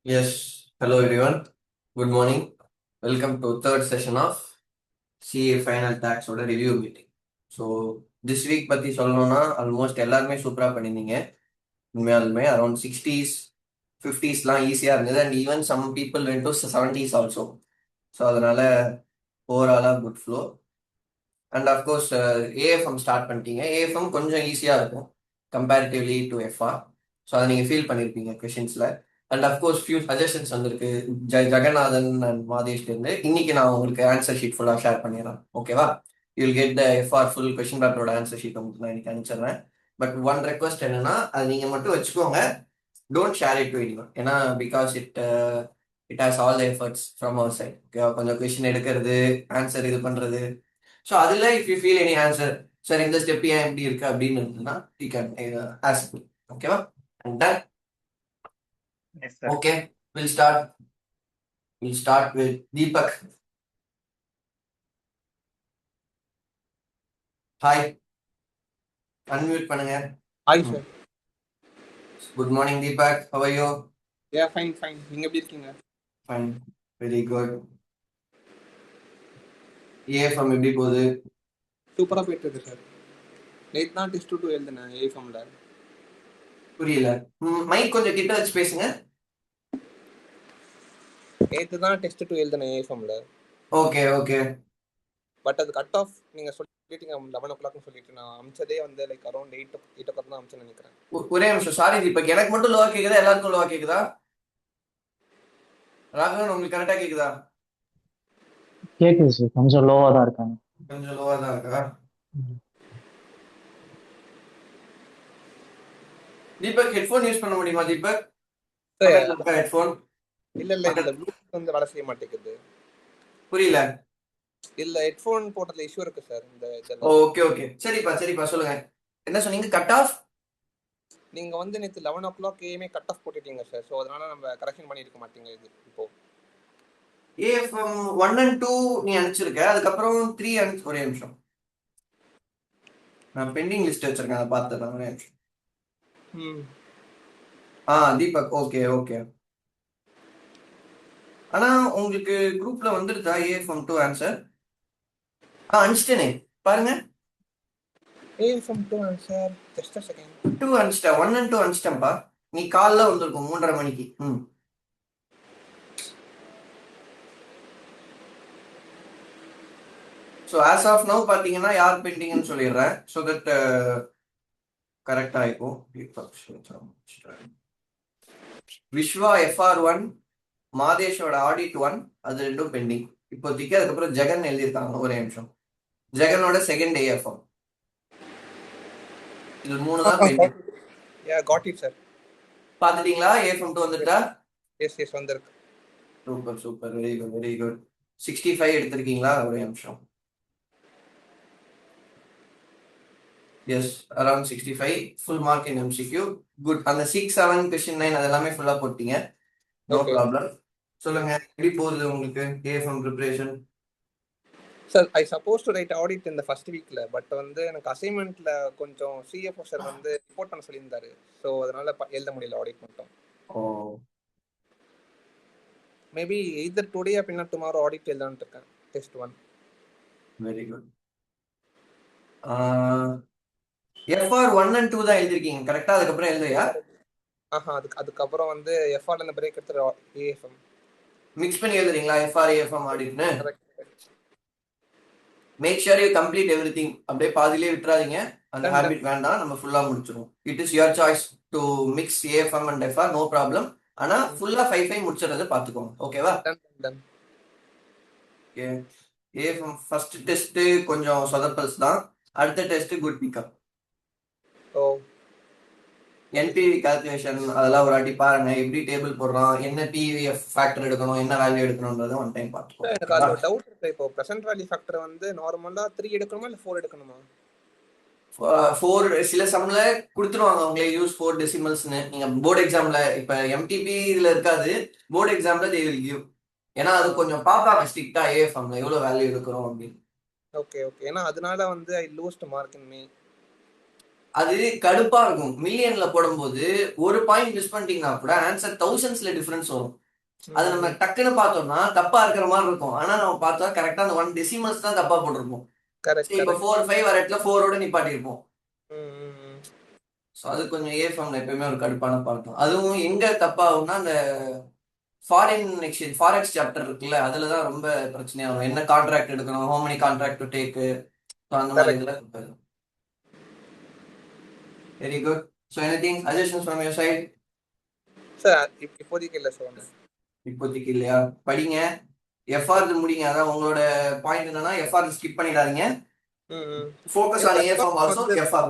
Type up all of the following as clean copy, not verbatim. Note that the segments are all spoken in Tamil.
Yes, hello everyone. Good morning. Welcome to third session of CA Final Tax ஓட review meeting. So this week பற்றி சொல்லணும்னா ஆல்மோஸ்ட் எல்லாருமே சூப்பராக பண்ணியிருந்தீங்க. உண்மையாலுமே அரௌண்ட் சிக்ஸ்டீஸ் ஃபிஃப்டிஸ்லாம் ஈஸியாக இருந்தது and even some people went to seventies also. So அதனால ஓவராலாக good flow. And of course AFM start பண்ணிட்டீங்க. ஏஎஃப்எம் கொஞ்சம் ஈஸியாக இருக்கும் கம்பேரிட்டிவ்லி டு எஃப்ஆர். ஸோ அதை நீங்கள் ஃபீல் பண்ணியிருப்பீங்க கொஷின்ஸில். அண்ட் அஃப்கோர்ஸ் ஃபியூ சஜஷன்ஸ் வந்திருக்கு ஜெகநாதன் அண்ட் மாதேஷ்லேருந்து. இன்னைக்கு நான் உங்களுக்கு ஆன்சர் ஷீட் ஃபுல்லாக ஷேர் பண்ணிடுறேன். ஓகேவா? You'll get the FR full question பேப்பரோட ஆன்சர் ஷீட் உங்களுக்கு நான் இன்னைக்கு அனுப்பிச்சிடுறேன். பட் ஒன் ரெக்வஸ்ட் என்னன்னா, அது நீங்கள் மட்டும் வச்சுக்கோங்க. Don't share it to anyone. ஏன்னா because it has all the efforts from our side. ஓகேவா? கொஞ்சம் கொஷின் எடுக்கிறது, ஆன்சர் இது பண்ணுறது. ஸோ அதில் if you feel any answer, sir இந்த ஸ்டெப் ஏன் எப்படி இருக்கு அப்படின்னு இருந்ததுன்னா யூ கேன் ஆஸ்க். ஓகேவா? And done. Yes, sir. Okay, we'll start. We'll start with Deepak. Hi. Unmute பண்ணுங்க. Hi, sir. Good morning, Deepak. How are you? Yeah, fine. நீங்க எப்படி இருக்கீங்க? Fine. Very good. ஏஎஃப்எம் எப்படி போகுது? சூப்பரா போயிட்டு இருக்கு சார். நேத்து தான் டெஸ்ட் 2 எழுதினேன் ஏஎஃப்எம்ல. புரியல. மைக் கொஞ்சம் கிட்ட வச்சு பேசுங்க. நேத்து தான் டெஸ்ட் 2 எழுதினேன் ஏஎஃப்எம்ல. ஓகே. பட் அது கட் ஆஃப் நீங்க சொல்லிட்டீங்க 11 o'clock சொல்லிட்டு நான் அமிச்சதே வந்து லைக் அரௌண்ட் 8 o'clock தான் அமிச்சேன்னு நினைக்கிறேன். ஒரே நிமிஷம். சாரி தீபக், எனக்கு மட்டும் லோவா கேக்குதா எல்லாருக்கும் லோவா கேக்குதா? ராகவன் உங்களுக்கு கரெக்டா கேக்குதா? கேக்குது சார், கொஞ்சம் லோவா தான் இருக்காங்க. கொஞ்சம் லோவா தான் இருக்கா? தீபக் ஹெட்ஃபோன் யூஸ் பண்ண முடியுமா தீபக்? ஹெட்ஃபோன் இல்ல இந்த ப்ளூடூத் வந்து வேலை செய்ய மாட்டேங்குது. புரியல. இல்ல ஹெட்ஃபோன் போட்டதுல இஷ்யூ இருக்கு சார். இந்த ஓகே சரிப்பா சொல்லுங்க. என்ன சொன்னீங்க? Cut off? நீங்க வந்து நேத்து 11 o'clock ஏமே கட் ஆஃப் போட்டுட்டீங்க சார். சோ அதனால நம்ம கரெக்ஷன் பண்ணிருக்க மாட்டீங்க இது இப்போ. ஏஎஃப்எம் 1 and 2 நீ அனுப்பிச்சிருக்க, அதுக்கப்புறம் 3 அனுப்பிச்சு. ஒரே நிமிஷம், நான் பெண்டிங் லிஸ்ட் வச்சிருக்கேன், அதை பார்த்துறேன். ஒரே நிமிஷம். தீபக் ஓகே. ஆனா உங்களுக்கு குரூப்ல வந்துருதா ஏஎஃப்எம் 2 ஆன்சர்? அனுப்பிச்சிட்டேனே பாருங்க. ஏஎஃப்எம் 2 answer just a second. 2 அனுப்பிச்சிட்டேன். 1 and 2 அனுப்பிச்சிட்டேன்ப்பா. நீ காலைல வந்திருக்கும் 3:30 மணிக்கு. ஸோ ஆஸ் ஆஃப் நவ் பார்த்தீங்கன்னா யார் பெண்டிங்னு சொல்லிடுறேன். ஸோ தட் கரெக்டாக இருக்கும். விஸ்வா FR1, மாதேஷோட ஆடிட் 1, அது ரெண்டும் பெண்டிங் இப்போதைக்கு. அதுக்கப்புறம் ஜெகன் எழுதியிருக்காங்க. ஒரே நிமிஷம். ஜெகனோட செகண்ட் ஏஎஃப்எம். இது 3 தான் pending. Ya got it sir. பார்த்துட்டீங்களா? ஏஎஃப்எம் 2 வந்துட்டா? எஸ் வந்திருக்கு. Super very good. 65 எடுத்திருக்கீங்களா? ஒரே நிமிஷம். Yes, around 65. Full mark in MCQ. Good. அந்த 6, 7, கொஸ்டின் 9 அதெல்லாமே ஃபுல்லா போட்டீங்க. No problem. சொல்லுங்க, எப்படி போகுது உங்களுக்கு AFM preparation? Sir I suppose to write audit இந்த ஃபர்ஸ்ட் வீக்ல. பட் வந்து எனக்கு அசைன்மெண்ட்ல கொஞ்சம் சிஎஃப்ஓ சார் வந்து ரிப்போர்ட் பண்ண சொல்லியிருந்தாரு. ஸோ அதனால எழுத முடியல ஆடிட் மட்டும். மேபி either டுடே அப்படின்னா டுமாரோ ஆடிட் எழுதலாம்னு இருக்கேன். Test 1. Very good. FR 1 and 2 தான் எழுதிருக்கீங்க கரெக்டா? அதுக்கப்புறம் எழுதையா? அதுக்கப்புறம் வந்து எஃப்ஆர்ல இந்த பிரேக் எடுத்து ஏஎஃப்எம் மிக்ஸ் பண்ணி எழுதுறீங்களா? FR AFM ஆடிட்னு. Make sure you complete everything. அப்படியே பாதியிலே விட்டுறாதீங்க. அந்த ஹேபிட் வேண்டாம், நம்ம ஃபுல்லா முடிச்சிருவோம். It is your choice to mix AFM and FR, no problem. ஆனா ஃபுல்லா 5 முடிச்சறத பாத்துக்கோங்க. ஓகேவா? ஓகே. AFM ஃபர்ஸ்ட் டெஸ்ட் கொஞ்சம் சொதப்பல்ஸ் தான். அடுத்த test good pickup. NPV calculation அதெல்லாம் ஒரு வாட்டி பாருங்க. எப்படி டேபிள் போடுறோம், என்ன PVF ஃபேக்டர் எடுக்கணும், என்ன வேல்யூ எடுக்கணும்ன்றத ஒன் டைம் பார்த்துக்கோங்க. எனக்கு அது டவுட் இருக்கு. இப்போ பிரசன்ட் வேல்யூ ஃபேக்டர் வந்து நார்மலா 3 எடுக்கணுமா இல்ல 4 எடுக்கணுமா? 4 சில சம்ல கொடுத்துருவாங்க அவங்களே யூஸ் 4 டெசிமல்ஸ்னு. நீங்க போர்டு எக்ஸாம்ல இப்ப MTP இதுல இருக்காது, போர்டு எக்ஸாம்ல they will give. ஏன்னா அது கொஞ்சம் பாப்பாங்க ஸ்ட்ரிக்ட்டா AFMல எவ்வளவு வேல்யூ எடுக்கிறோம் அப்படின்னு. ஓகே ஏன்னா அதனால வந்து ஐ லூஸ்ட் மார்க் இன் மீ. அது கடுப்பா இருக்கும். மில்லியன்ல போடும்போது ஒரு பாயிண்ட் மிஸ் பண்ணிட்டீங்கன்னா கூட ஆன்சர் தௌசண்ட்ஸ்ல டிஃபரன்ஸ் வரும். அது நம்ம டக்குன்னு பார்த்தோம்னா தப்பா இருக்கிற மாதிரி இருக்கும். ஆனா நம்ம பார்த்தா கரெக்டா அந்த 1 டெசிமல்ஸ் தான் தப்பா போட்டிருப்போம். கரெக்ட் இப்ப கரெக்ட் 4 5 வர இடத்துல 4ஓட நிப்பாட்டியிருப்போம். ம் ஸோ அது கொஞ்சம் ஏ ஃபார்ம்ல எப்பயுமே ஒரு கடுப்பான பார்ட் தான். அதுவும் எங்க தப்பாகும்னா அந்த ஃபாரின் எக்ஸ்சேஞ்ச் ஃபாரெக்ஸ் சாப்டர் இருக்குல்ல, அதுல தான் ரொம்ப பிரச்சனையாகும். என்ன கான்ட்ராக்ட் எடுக்கணும், ஹோ மெனி கான்ட்ராக்ட் டு டேக், அந்த மாதிரி கரெக்ட் இதெல்லாம் இருக்காது. Very good. So anything suggestions from your side? Sir இப்போதைக்கு இல்லை சார் ஒன்று. இப்போதைக்கு இல்லையா? படிங்க, எஃப்ஆர் முடிங்க. அதான் உங்களோட பாயிண்ட் என்னன்னா எஃப்ஆர் ஸ்கிப் பண்ணிடாதீங்க. Focus on A form also FR.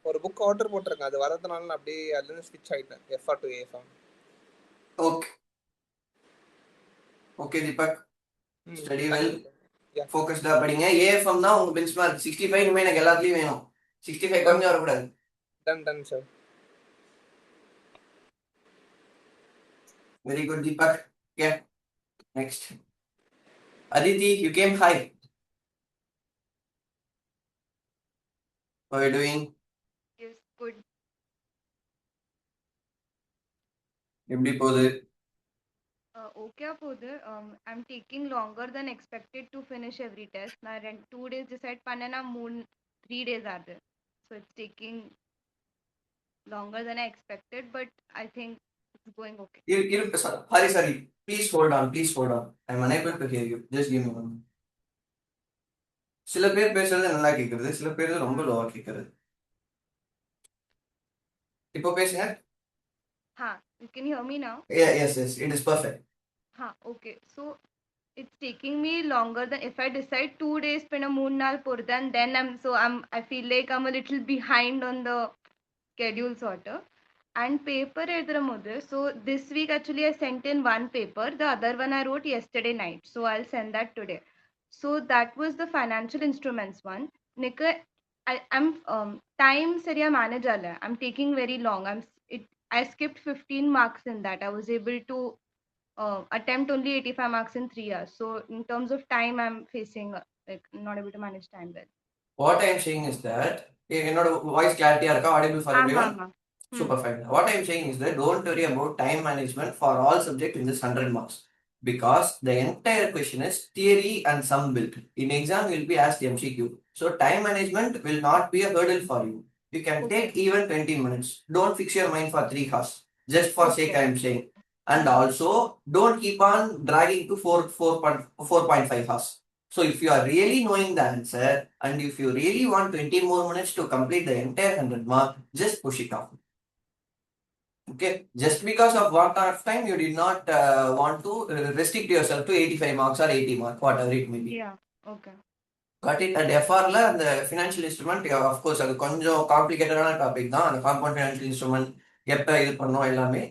ஒரு புக் ஆர்டர் போட்டிருக்கேன், அது வரதுனால நான் அப்படியே அதுல ஸ்விட்ச் ஆயிட்டேன் FR to A form. Okay okay Deepak, study well, ஃபோக்கஸ்டா படிங்க. ஏஎஃப்எம் தான் உங்க பெஞ்ச்மார்க். 65 இனிமே எனக்கு எல்லாத்துலயும் வேணும். 65 கம்மி வரக்கூடாது. Ton sir. Very good Deepak. Okay next Aditi, you came high. How are you doing? Yes, good. எப்படி போகுது? Okay, Apodhu. I'm taking longer than expected to finish every test. Now, 2 days decide panna moon 3 days are there. So it's taking longer than I expected, but I think it's going okay. Sorry. Please hold on. I'm unable to hear you. Just give me one. சில பேர் பேசுறது நல்லா கேக்குறது, சில பேர் ரொம்ப லோவா கேக்குறது. இப்போ பேசுங்க. Can you hear me now? Yeah, yes, it is perfect. Okay. So it's taking me longer than if I decide 2 days pena moon nal purdan, then I feel like I'm a little behind on the schedule sort of. And paper edramode. So this week actually I sent in one paper. The other one I wrote yesterday night. So I'll send that today. So that was the financial instruments one. Nika, I'm time seriya manage ala. I'm taking very long. I skipped 15 marks in that. I was able to attempt only 85 marks in 3 years. So in terms of time, I'm facing like not able to manage time well. What I am saying is that என்னோட வாய்ஸ் கிளாரிட்டியா இருக்கா? audible for everyone? Super fine. What I am saying is that don't worry about time management for all subjects in this 100 marks, because the entire question is theory and some built. In exam you will be asked MCQ. So time management will not be a hurdle for you. You can take even 20 minutes. Don't fix your mind for 3 hours. Just for sake I am saying. And also don't keep on dragging to 4.5 hours. So if you are really knowing the answer and if you really want 20 more minutes to complete the entire 100 mark, just push it off. Okay, just because of what of time you did not want to restrict yourself to 85 marks or 80 marks, whatever it may be. Yeah, okay. Got it? And FRல அந்த financial instrument, of course அது கொஞ்சம் காம்ப்ளிகேட்டடான டாபிக் தான். அந்த காம்பவுண்ட் ஃபினான்ஷியல் இன்ஸ்ட்ருமெண்ட் எப்போ இது பண்ணோம் எல்லாமே.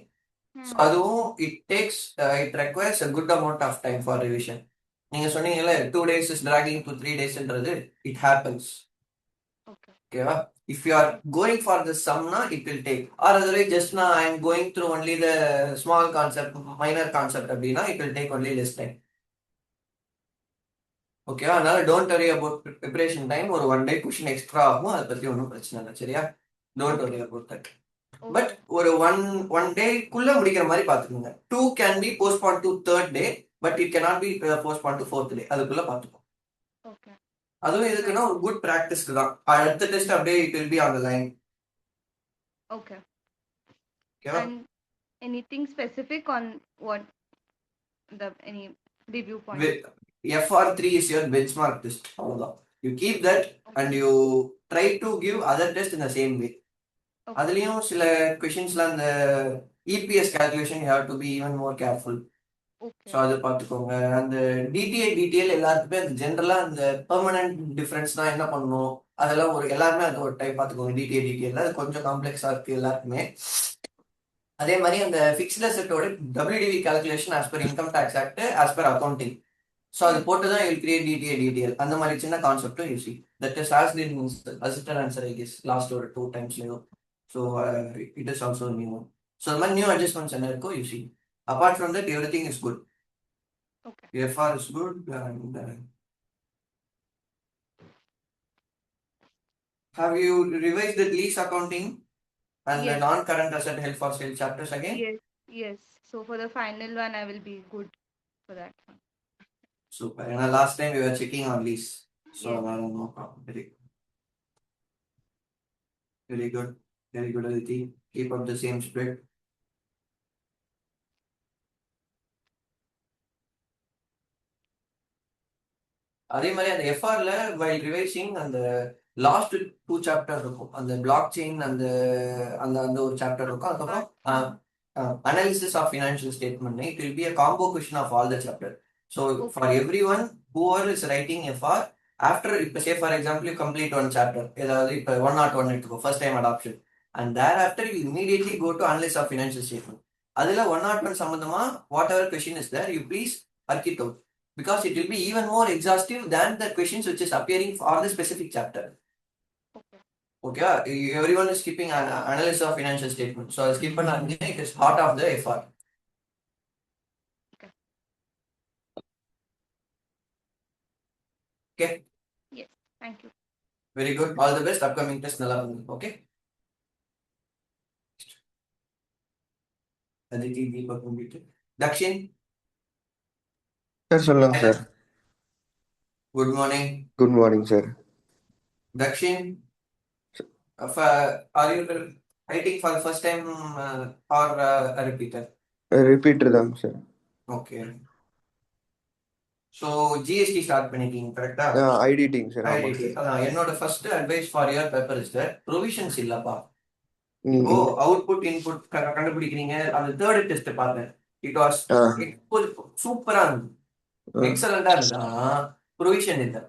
ஸோ அதுவும் it requires a good amount of time for revision. நீங்க சொன்னீங்கல்ல 2 days is dragging to 3 daysன்றது, it happens. ஓகேவா? If you are going for the sum na, it will take. Or otherwise just now I am going through only the small concept, minor concept அப்படின்னா it will take only less time. ஓகேவா? அதனால don't worry about preparation time. ஒரு 1 day question extra ஆகும், அதை பத்தி ஒன்றும் பிரச்சனை இல்லை. சரியா? Don't worry about that. But ஒரு ஒன் டேக்குள்ள முடிக்கிற மாதிரி பாத்துக்கோங்க. 2 can be postponed to 3rd day, but it cannot be postponed to 4th day. அதுக்குள்ள பாத்துக்கோ. Okay. அதுவும் எதுக்குன்னா ஒரு குட் பிராக்டிஸ்க்கு தான். அடுத்த டெஸ்ட் அப்படியே it will be on the line. Okay. Okay. And anything specific on what any review point? FR3 is your benchmark test. அவ்வளவுதான். You keep that and you try to give other test in the same way. அதுலயும் சில கொஸ்டின்ஸ்லாம் அந்த EPS calculation you have to be even more careful. So அதை பார்த்துக்கோங்க. அந்த டிடிஎல் எல்லாருக்குமே அந்த ஜென்ரலா அந்த பெர்மனன்ட் டிஃபரன்ஸ்னா என்ன பண்ணணும் அதெல்லாம் எல்லாருமே அது ஒரு டைம் பார்த்துக்கோங்க. டிடிஎல் அது கொஞ்சம் காம்ப்ளெக்ஸா இருக்கு எல்லாருக்குமே. அதே மாதிரி அந்த ஃபிக்ஸ்ட் அசெட்டோட WDV calculation as per income tax act as per accounting. So அது போட்டு தான் யூ கிரியேட் டிடிஎல். அந்த மாதிரி சின்ன கான்செப்டும் you see that is as in assistant answer I guess last ஒரு 2 டைம்ஸ்லயும். So it is also new. So அந்த மாதிரி நியூ அட்ஜஸ்ட்மெண்ட்ஸ் என்ன இருக்கோ you see. Apart from that every thing is good. Okay. FR is good and Have you revised the lease accounting and the Yes, non-current asset held for sale chapters again? yes, yes. So for the final one, I will be good for that one. Super. And last time we were checking on lease. So Yes. no problem. Very good. Very good, Aditi. Keep up the same spirit. அதே மாதிரி அந்த எஃப்ஆர்ல வைல் ரிவைசிங் அந்த லாஸ்ட் 2 சாப்டர் இருக்கும். அந்த பிளாக் செயின் அந்த அந்த அந்த ஒரு சாப்டர் இருக்கும். அதுக்கப்புறம் analysis of financial statement it will be a combo question of all the chapter. So for every one who are is writing FR after இப்போ say for example you complete one chapter, ஏதாவது இப்போ 101 எடுத்துக்கோ, first time adoption, and thereafter you immediately go to analysis of financial statement. அதில் 101 சம்பந்தமா whatever question is there you please work it out, because it will be even more exhaustive than the questions which is appearing for the specific chapter. Okay, everyone is skipping an analysis of financial statement. So I'll skip and it is part of the FR. Okay. Yes, thank you. Very good. All the best. Upcoming test nalla pannu. Okay. Aditi, Deepak, Mumita. Dakshin. Sir சொல்லுங்க sir. Good morning. Good morning sir. Dakshin, are you writing for the first time or a repeater? Repeater தாங்க sir. Okay. So GST start பண்ணிட்டீங்க கரெக்டா? ஐடிட்டிங் சார். ஆமா ஐடிடி. சார். என்னோட first advice for your paper is that provisions இல்லப்பா. ம், இப்போ ம். அவுட்புட் இன்புட் கண்டுபிடிக்கிறீங்க. அந்த தேர்ட் டெஸ்ட் பார்த்தேன். இட் வாஸ் ஆ, சூப்பரா இருந்தது, ஆ. எக்ஸலண்டா இருந்தா ப்ரொவிஷன் இல்லை.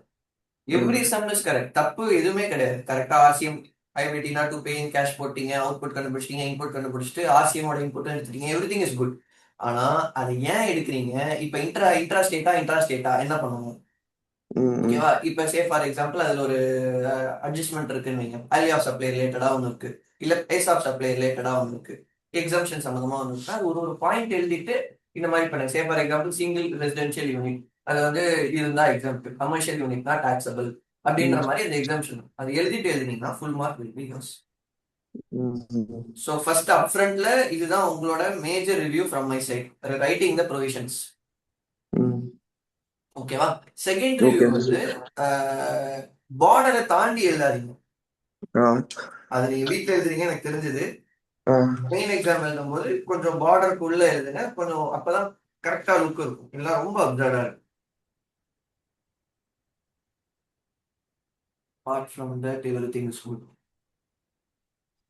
எவ்ரி ம், சம் இஸ் கரெக்ட், தப்பு எதுவுமே கிடையாது. கரெக்டா RCM IPT not to pay in cash போட்டீங்க, அவுட்புட் கண்டுபிடிச்சிட்டீங்க, இன்புட் கண்டுபிடிச்சிட்டு ஆர்சிஎமோட இன்புட் எடுத்துட்டீங்க, எவ்ரி திங் இஸ் குட். ஆனா அதை ஏன் எடுக்கிறீங்க? இப்ப இன்ட்ரா ஸ்டேட்டா என்ன பண்ணணும்? ம், ம். ஓகேவா? இப்ப சே ஃபார் எக்ஸாம்பிள் அதுல ஒரு அட்ஜஸ்ட்மெண்ட் இருக்குன்னு வைங்க, வேல்யூ ஆஃப் சப்ளை ரிலேட்டடா ஒன்று இருக்கு, இல்ல பிளேஸ் ஆஃப் சப்ளை ரிலேட்டடா ஒன்று இருக்கு, எக்ஸம்ஷன் சம்பந்தமா ஒன்று இருக்கு. ஒரு ஒரு பாயிண்ட் எழுதிட்டு இந்த மாதிரி பண்ணுங்க. சே for example single residential unit அது வந்து இருந்தா எக்ஸாம்பிள், கமர்ஷியல் யூனிட்னா டாக்ஸபிள் அப்படின்ற ம், மாதிரி அந்த எக்ஸம்ஷன் அது எழுதிட்டு எழுதினீங்கன்னா full mark will be yours. ம், ம். ஸோ ஃபர்ஸ்ட் அப் ஃப்ரண்ட்ல இதுதான் உங்களோட major review from my side, writing the provisions. ம். ஓகேவா? செகண்ட் ரிவ்யூ ஓகே வந்து சார். பார்டரை தாண்டி எழுதாதீங்க. ஆ, அது நீங்க வீட்டில் எழுதுறீங்க எனக்கு தெரிஞ்சது. ஆ. மெயின் எக்ஸாம் எழுதும் போது கொஞ்சம் பார்டருக்குள்ள எழுதுங்க, கொஞ்சம் அப்பதான் கரெக்டா லுக் இருக்கும், இல்லை ரொம்ப அப்சர்டா இருக்கும். Apart from that, everything is good.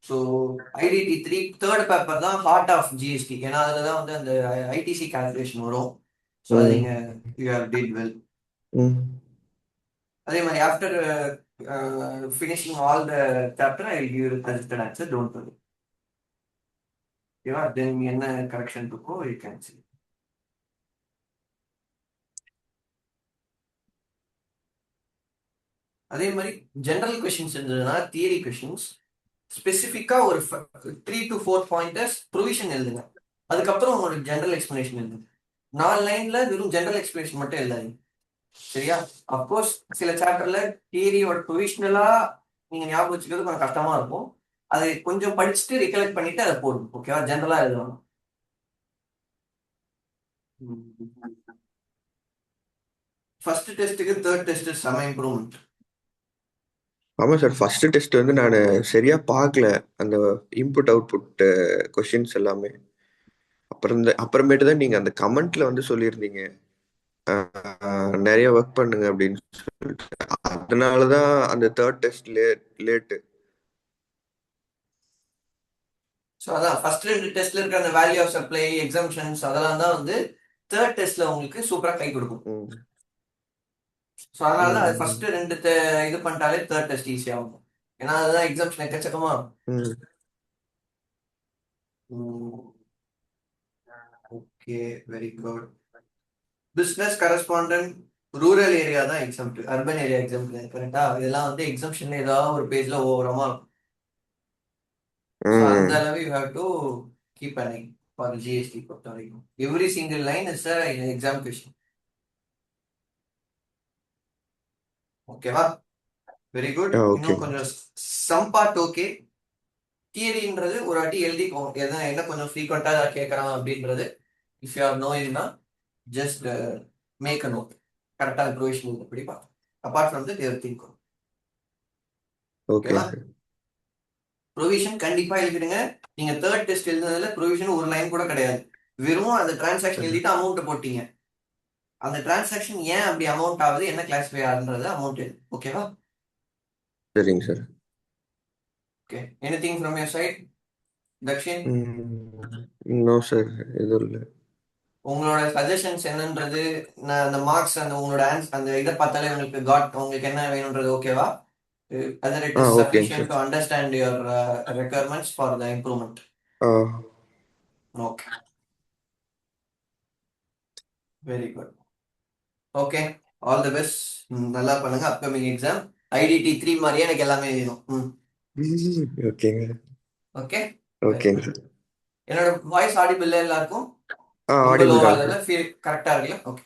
So IDT 3 third paper தான் ஹார்ட் ஆஃப் ஜிஎஸ்டி. ஏன்னா அதுல தான் வந்து அந்த ஐடிசி கால்குலேஷன் வரும். ஸோ அது ம், நீங்க யூ ஹேவ் டிட் வெல். ம். அதே மாதிரி after finishing all the chapter I will give you suggested answer, don't worry. ஓகேவா? தென் என்ன கரெக்ஷன் இருக்கோ யூ கேன் see. அதே மாதிரி ஜெனரல் கொஸ்டின்ஸ் இருந்ததுன்னா தியரி கொஸ்டின்ஸ் ஸ்பெசிஃபிக்கா ஒரு 3 to 4 பாயிண்டர்ஸ் ப்ரொவிஷன் எழுதுங்க. அதுக்கப்புறம் உங்களுக்கு ஜெனரல் எக்ஸ்பிளனேஷன் எழுதுங்க. 4 லைன்ல வெறும் ஜெனரல் எக்ஸ்பிளனேஷன் மட்டும் எழுதாதீங்க. சரியா? அப்கோர்ஸ் சில சாப்டர்ல தியரியோட ப்ரொவிஷனலா நீங்க ஞாபகம் வச்சுக்கிறது கொஞ்சம் கஷ்டமா இருக்கும். அதை கொஞ்சம் படிச்சுட்டு ரிகலெக்ட் பண்ணிட்டு அதை போடுங்க. ஓகேவா? ஜெனரலா எழுதணும். ஃபர்ஸ்ட் டெஸ்ட்டுக்கு தேர்ட் டெஸ்ட் செம இம்ப்ரூவ்மெண்ட். ஆமா சார். ஃபர்ஸ்ட் டெஸ்ட் வந்து நான் சரியா பார்க்கல அந்த இன்புட் அவுட்புட் கொஸ்டின்ஸ் எல்லாமே. அப்புறமேட்டு தான் நீங்க அந்த கமெண்ட்ல வந்து சொல்லியிருந்தீங்க நிறைய ஒர்க் பண்ணுங்க அப்படின்னு சொல்லிட்டு. அதனாலதான் அந்த தேர்ட் டெஸ்ட் லேட்டு. ஸோ அதான் ஃபர்ஸ்ட் 2 டெஸ்ட்ல இருக்க அந்த வேல்யூ ஆஃப் சப்ளை, எக்ஸம்ஷன்ஸ் அதெல்லாம் தான் வந்து தேர்ட் டெஸ்ட்ல உங்களுக்கு சூப்பரா கை கொடுக்கும். ம், ஸோ அதனால தான் அது ம், ஃபர்ஸ்ட் 2 இது பண்ணிட்டாலே தேர்ட் டெஸ்ட் ஈஸியாகும். ஏன்னா அதுதான் எக்ஸம்ஷன் எக்கச்சக்கமா. ம். Okay, very good. Business correspondent rural area தான் எக்ஸாம், அர்பன் ஏரியா எக்ஸாம் கரெக்டா? இதெல்லாம் வந்து எக்ஸம்ஷன்ல ஏதாவது ஒரு பேஜ்ல ஓவரமா இருக்கும். ஸோ அந்த ம். அளவு you have to keep an eye for GST பொறுத்த வரைக்கும். Every single line is exam question. ஓகேவா? Very good. ஓகே. இன்னும் கொஞ்சம் சம் பார்ட் ஓகே. தியரின்றது ஒரு வாட்டி எழுதிக்கோ, என்ன கொஞ்சம் ஃப்ரீக்வெண்டா கேட்கறான் அப்படின்றது. இஃப் யூ ஆர் நோயிங்னா ஜஸ்ட் மேக் அ நோட். கரெக்டா ப்ரொவிஷன் எப்படி பார்த்து apart from that every thing. Okay ஓகேவா? சார். ப்ரொவிஷன் கண்டிப்பா எழுதிடுங்க. நீங்க தேர்ட் டெஸ்ட் எழுதுனதுல ப்ரொவிஷன் ஒரு லைன் கூட கிடையாது. வெறும் அந்த டிரான்சாக்ஷன் எழுதிட்டு அமௌண்ட் போட்டீங்க. அந்த டிரான்சாக்ஷன் ஏன் அப்படி அமௌண்ட் ஆகுது, என்ன கிளாஸிஃபை ஆகுதுன்றது அமௌண்ட் எழுது. ஓகேவா? சரிங்க sir. Okay. Anything from your side Dakshin? No sir, எதுவும் இல்லை. உங்களோட சஜஷன்ஸ் என்னன்றது, நான் அந்த மார்க்ஸ் அந்த உங்களோட அந்த இதை பார்த்தாலே உங்களுக்கு என்ன வேணும்ன்றது ஓகேவா? whether it is ஓகேங்க sufficient sir. to understand your requirements for the improvement. Okay, very good. Okay, all the best. நல்லா பண்ணுங்க. அப்கமிங் எக்ஸாம் IDT 3 மாதிரியே எனக்கு எல்லாமே வேணும். ஓகேங்க. ஓகே, ஓகேங்க சார். என்னோட வாய்ஸ் ஆடிபிள் எல்லாருக்கும்? ரொம்ப ஆடிபிள் லோவா தான் இல்ல, சார். ஃபீல் கரெக்டா இருக்குல்ல? Okay,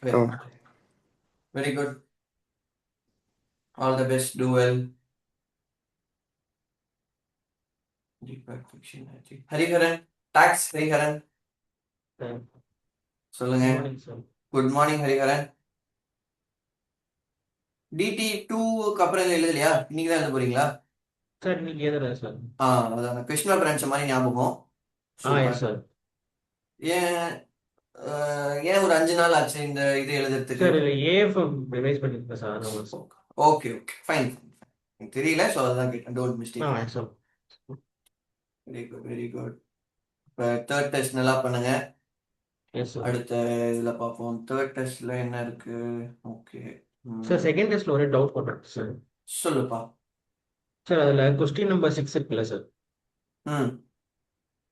very good. All the best, do well. Hariharan, tax Hariharan சொல்லுங்க. Good morning Hariharan. டிடி 2க்கு அப்புறம் எதுவும் எழுதலையா? இன்னைக்கு தான் எழுத போறீங்களா? சார் இன்னைக்கு எழுதுறேன் சார். அதான் கிருஷ்ணா பிரான்ச் மாதிரி ஞாபகம். Yes sir. ஏன் ஏன் ஒரு 5 நாள் ஆச்சு இந்த இது எழுதுறதுக்கு? சார் இல்லை ஏஎஃப்எம் ரிவைஸ் பண்ணிருக்கேன் சார். Okay okay fine. தெரியல, ஸோ அதான் கேட்டேன். Don't mistake. Sir. Very good very good. இப்போ தேர்ட் டெஸ்ட் நல்லா பண்ணுங்க. Yes sir. அடுத்த இதில் பார்ப்போம். தேர்ட் டெஸ்ட்ல என்ன இருக்கு? ஓகே சார் செகண்ட் டெஸ்ட்ல ஒரு டவுட் பண்ணுறேன் சார். சொல்லுப்பா. சார் அதில் கொஸ்டின் நம்பர் 6 இருக்குல்ல சார், ம்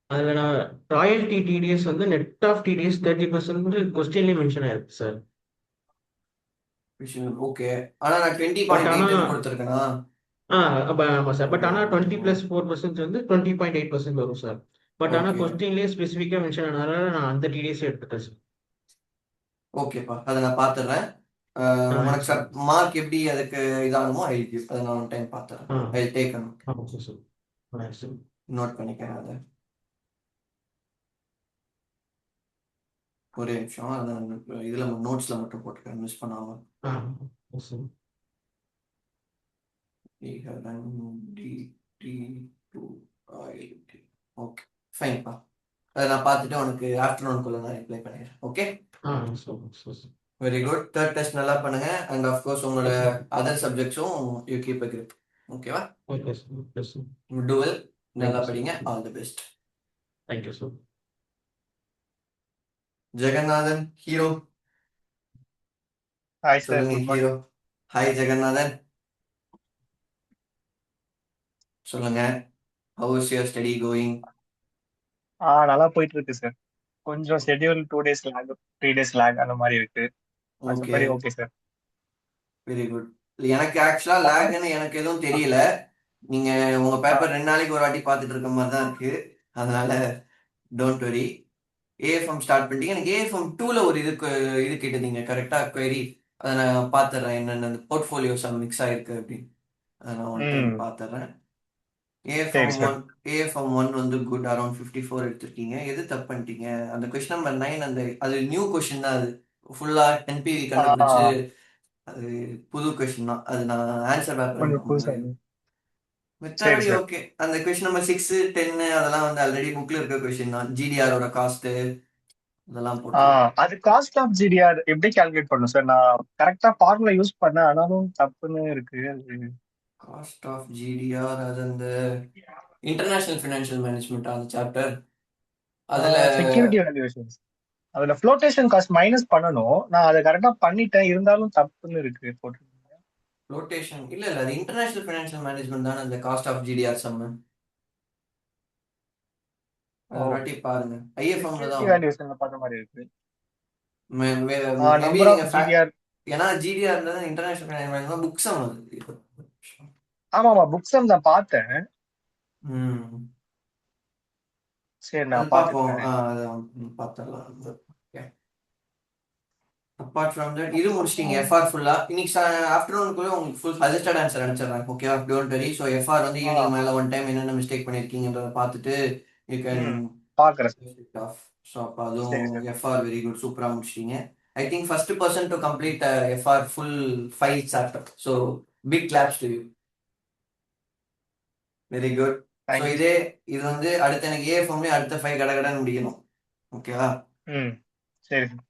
அதில் நான் ராயல்டி டிடிஎஸ் வந்து நெட் ஆஃப் டிடிஎஸ் 30% கொஸ்டின்லேயே மென்ஷன் ஆயிருக்கு சார். ஓகே, ஆனா நான் 20.8 கொடுத்துருக்கேனா? ஆமாம் சார். பட் ஆனால் 20+4% வந்து 20.8% வரும் சார். பட் ஆனால் கொஸ்டின்லேயே ஸ்பெசிஃபிக்காக மென்ஷன் ஆனதுனால நான் அந்த டிடிஎஸ் எடுத்துட்டேன் சார். ஓகேப்பா, அதை நான் பார்த்துடுறேன். உனக்கு சார் மார்க் எப்படி அதுக்கு இதாகுமோ ஐடி அதை நான் டைம் பார்த்துறேன். I take sir. நோட் பண்ணிக்கிறேன் அதை. ஒரே நிமிஷம், அதை இதுல நோட்ஸ்ல மட்டும் போட்டுக்கிறேன் மிஸ் பண்ணாம. ஓகே ஃபைன்ப்பா, அதை நான் பார்த்துட்டு உனக்கு ஆஃப்டர்நூனுக்குள்ள நான் ரிப்ளை பண்ணிடுறேன். Okay very good. Third test நல்லா பண்ணுங்க. அண்ட் ஆஃப்கோர்ஸ் உங்களோட அதர் சப்ஜெக்ட்ஸும் யூ கீப் அ கிரிப். ஓகேவா? டு வெல், நல்லா படிங்க. All the best. Thank you sir. Jagannathan hero. Hi sir. சொல்லுங்க ஹீரோ. ஹாய் ஜெகநாதன், சொல்லுங்க. How is your study going? நல்லா போயிட்டு இருக்கு சார். கொஞ்சம் schedule 2 days lag 3 days lag அந்த மாதிரி இருக்கு. மற்றபடி ஓகே சார். Very good. எனக்கு ஆக்சுவலா லேக்னு எனக்கு எதுவும் தெரியல. நீங்க உங்க பேப்பர் 2 நாளைக்கு ஒரு வாட்டி பார்த்துட்டு இருக்க மாதிரி தான் இருக்கு. அதனால டோன்ட் வரி. ஏஎஃப்எம் ஸ்டார்ட் பண்ணிட்டீங்க. எனக்கு ஏஎஃப்எம் 2ல ஒரு இது கேட்டிருந்தீங்க கரெக்டா? query அதை நான் பார்த்துறேன். என்னென்ன போர்ட்ஃபோலியோஸ் மிக்ஸ் ஆயிருக்கு அப்படின்னு அதை நான் ஒன் டைம் பார்த்துறேன். ஏஎஃப்எம் 1 வந்து குட், அரௌண்ட் 54 எடுத்திருக்கீங்க. எது தப்பு பண்ணிட்டீங்க? அந்த கொஸ்டின் நம்பர் 9 அந்த அது நியூ கொஸ்டின் தான். அது ஃபுல்லா NPV கண்டுபிடிச்சு அது புது கொஸ்டின் தான். அது நான் ஆன்சர் பேப்பர் மித்தபடி ஓகே. அந்த கொஸ்டின் நம்பர் 6 10 அதெல்லாம் வந்து ஆல்ரெடி புக்ல இருக்க கொஸ்டின் தான். ஜிடிஆரோட காஸ்ட் அதெல்லாம் போட்டு. அது காஸ்ட் ஆஃப் ஜிடிஆர் எப்படி கால்குலேட் பண்ணும் சார்? நான் கரெக்டா ஃபார்முலா யூஸ் பண்ணேன், ஆனாலும் தப்புன்னு இருக்கு. காஸ்ட் ஆஃப் ஜிடிஆர் அது அந்த இன்டர்நேஷனல் ஃபினான்ஷியல் மேனேஜ்மெண்ட் அந்த சாப்டர். அதுல செக்யூரிட்டி வேல்யூவேஷன்ஸ், அதுல ஃப்ளோட்டேஷன் காஸ்ட் மைனஸ் பண்ணனும். நான் அதை கரெக்டா பண்ணிட்டேன், இருந்தாலும் தப்புன்னு இருக்கு போட்டு. ஃப்ளோட்டேஷன் இல்ல அது இன்டர்நேஷனல் ஃபினான்ஷியல் மேனேஜ்மெண்ட் தான அந்த காஸ்ட் ஆஃப் ஜிடிஆர் சம். வாட்டி பாருங்க, ஐஎஃப்எம்ல தான் வேல்யூவேஷன்ல பார்த்த மாதிரி இருக்கு. மேபி நீங்க ஏன்னா ஜிடிஆர்ல தான் international financial management book sum அது. ஆமாமா, புக் சம் நான் பார்த்தேன். சரி நான் பார்ப்போம். அதான் பார்த்துடலாம். அப்பார்ட் ஃப்ரம் தட் இது முடிச்சிட்டீங்க எஃப்ஆர் ஃபுல்லா. இன்னைக்கு ஆஃப்டர்நூனுக்குள்ள உங்களுக்கு ஃபுல் சஜஸ்டட் ஆன்சர் அனுப்பிச்சிடுறேன். ஓகேவா, டோன்ட் வெரி. ஸோ எஃப்ஆர் வந்து ஈவினிங் மேல ஒன் டைம் என்னென்ன மிஸ்டேக் பண்ணிருக்கீங்கன்றத பார்த்துட்டு யூ கேன் பாக்குறேன் ஆஃப். ஸோ அப்போ சரி அதுவும் சார். எஃப்ஆர் வெரி குட், சூப்பரா முடிச்சிட்டீங்க. I think first person to complete FR full 5 chapter. So big claps to you. Very good. So thank you. இது வந்து அடுத்த எனக்கு ஏஎஃப்எம்லேயே அடுத்த 5 கடகடன்னு முடிக்கணும். ஓகேவா? சரி சார்.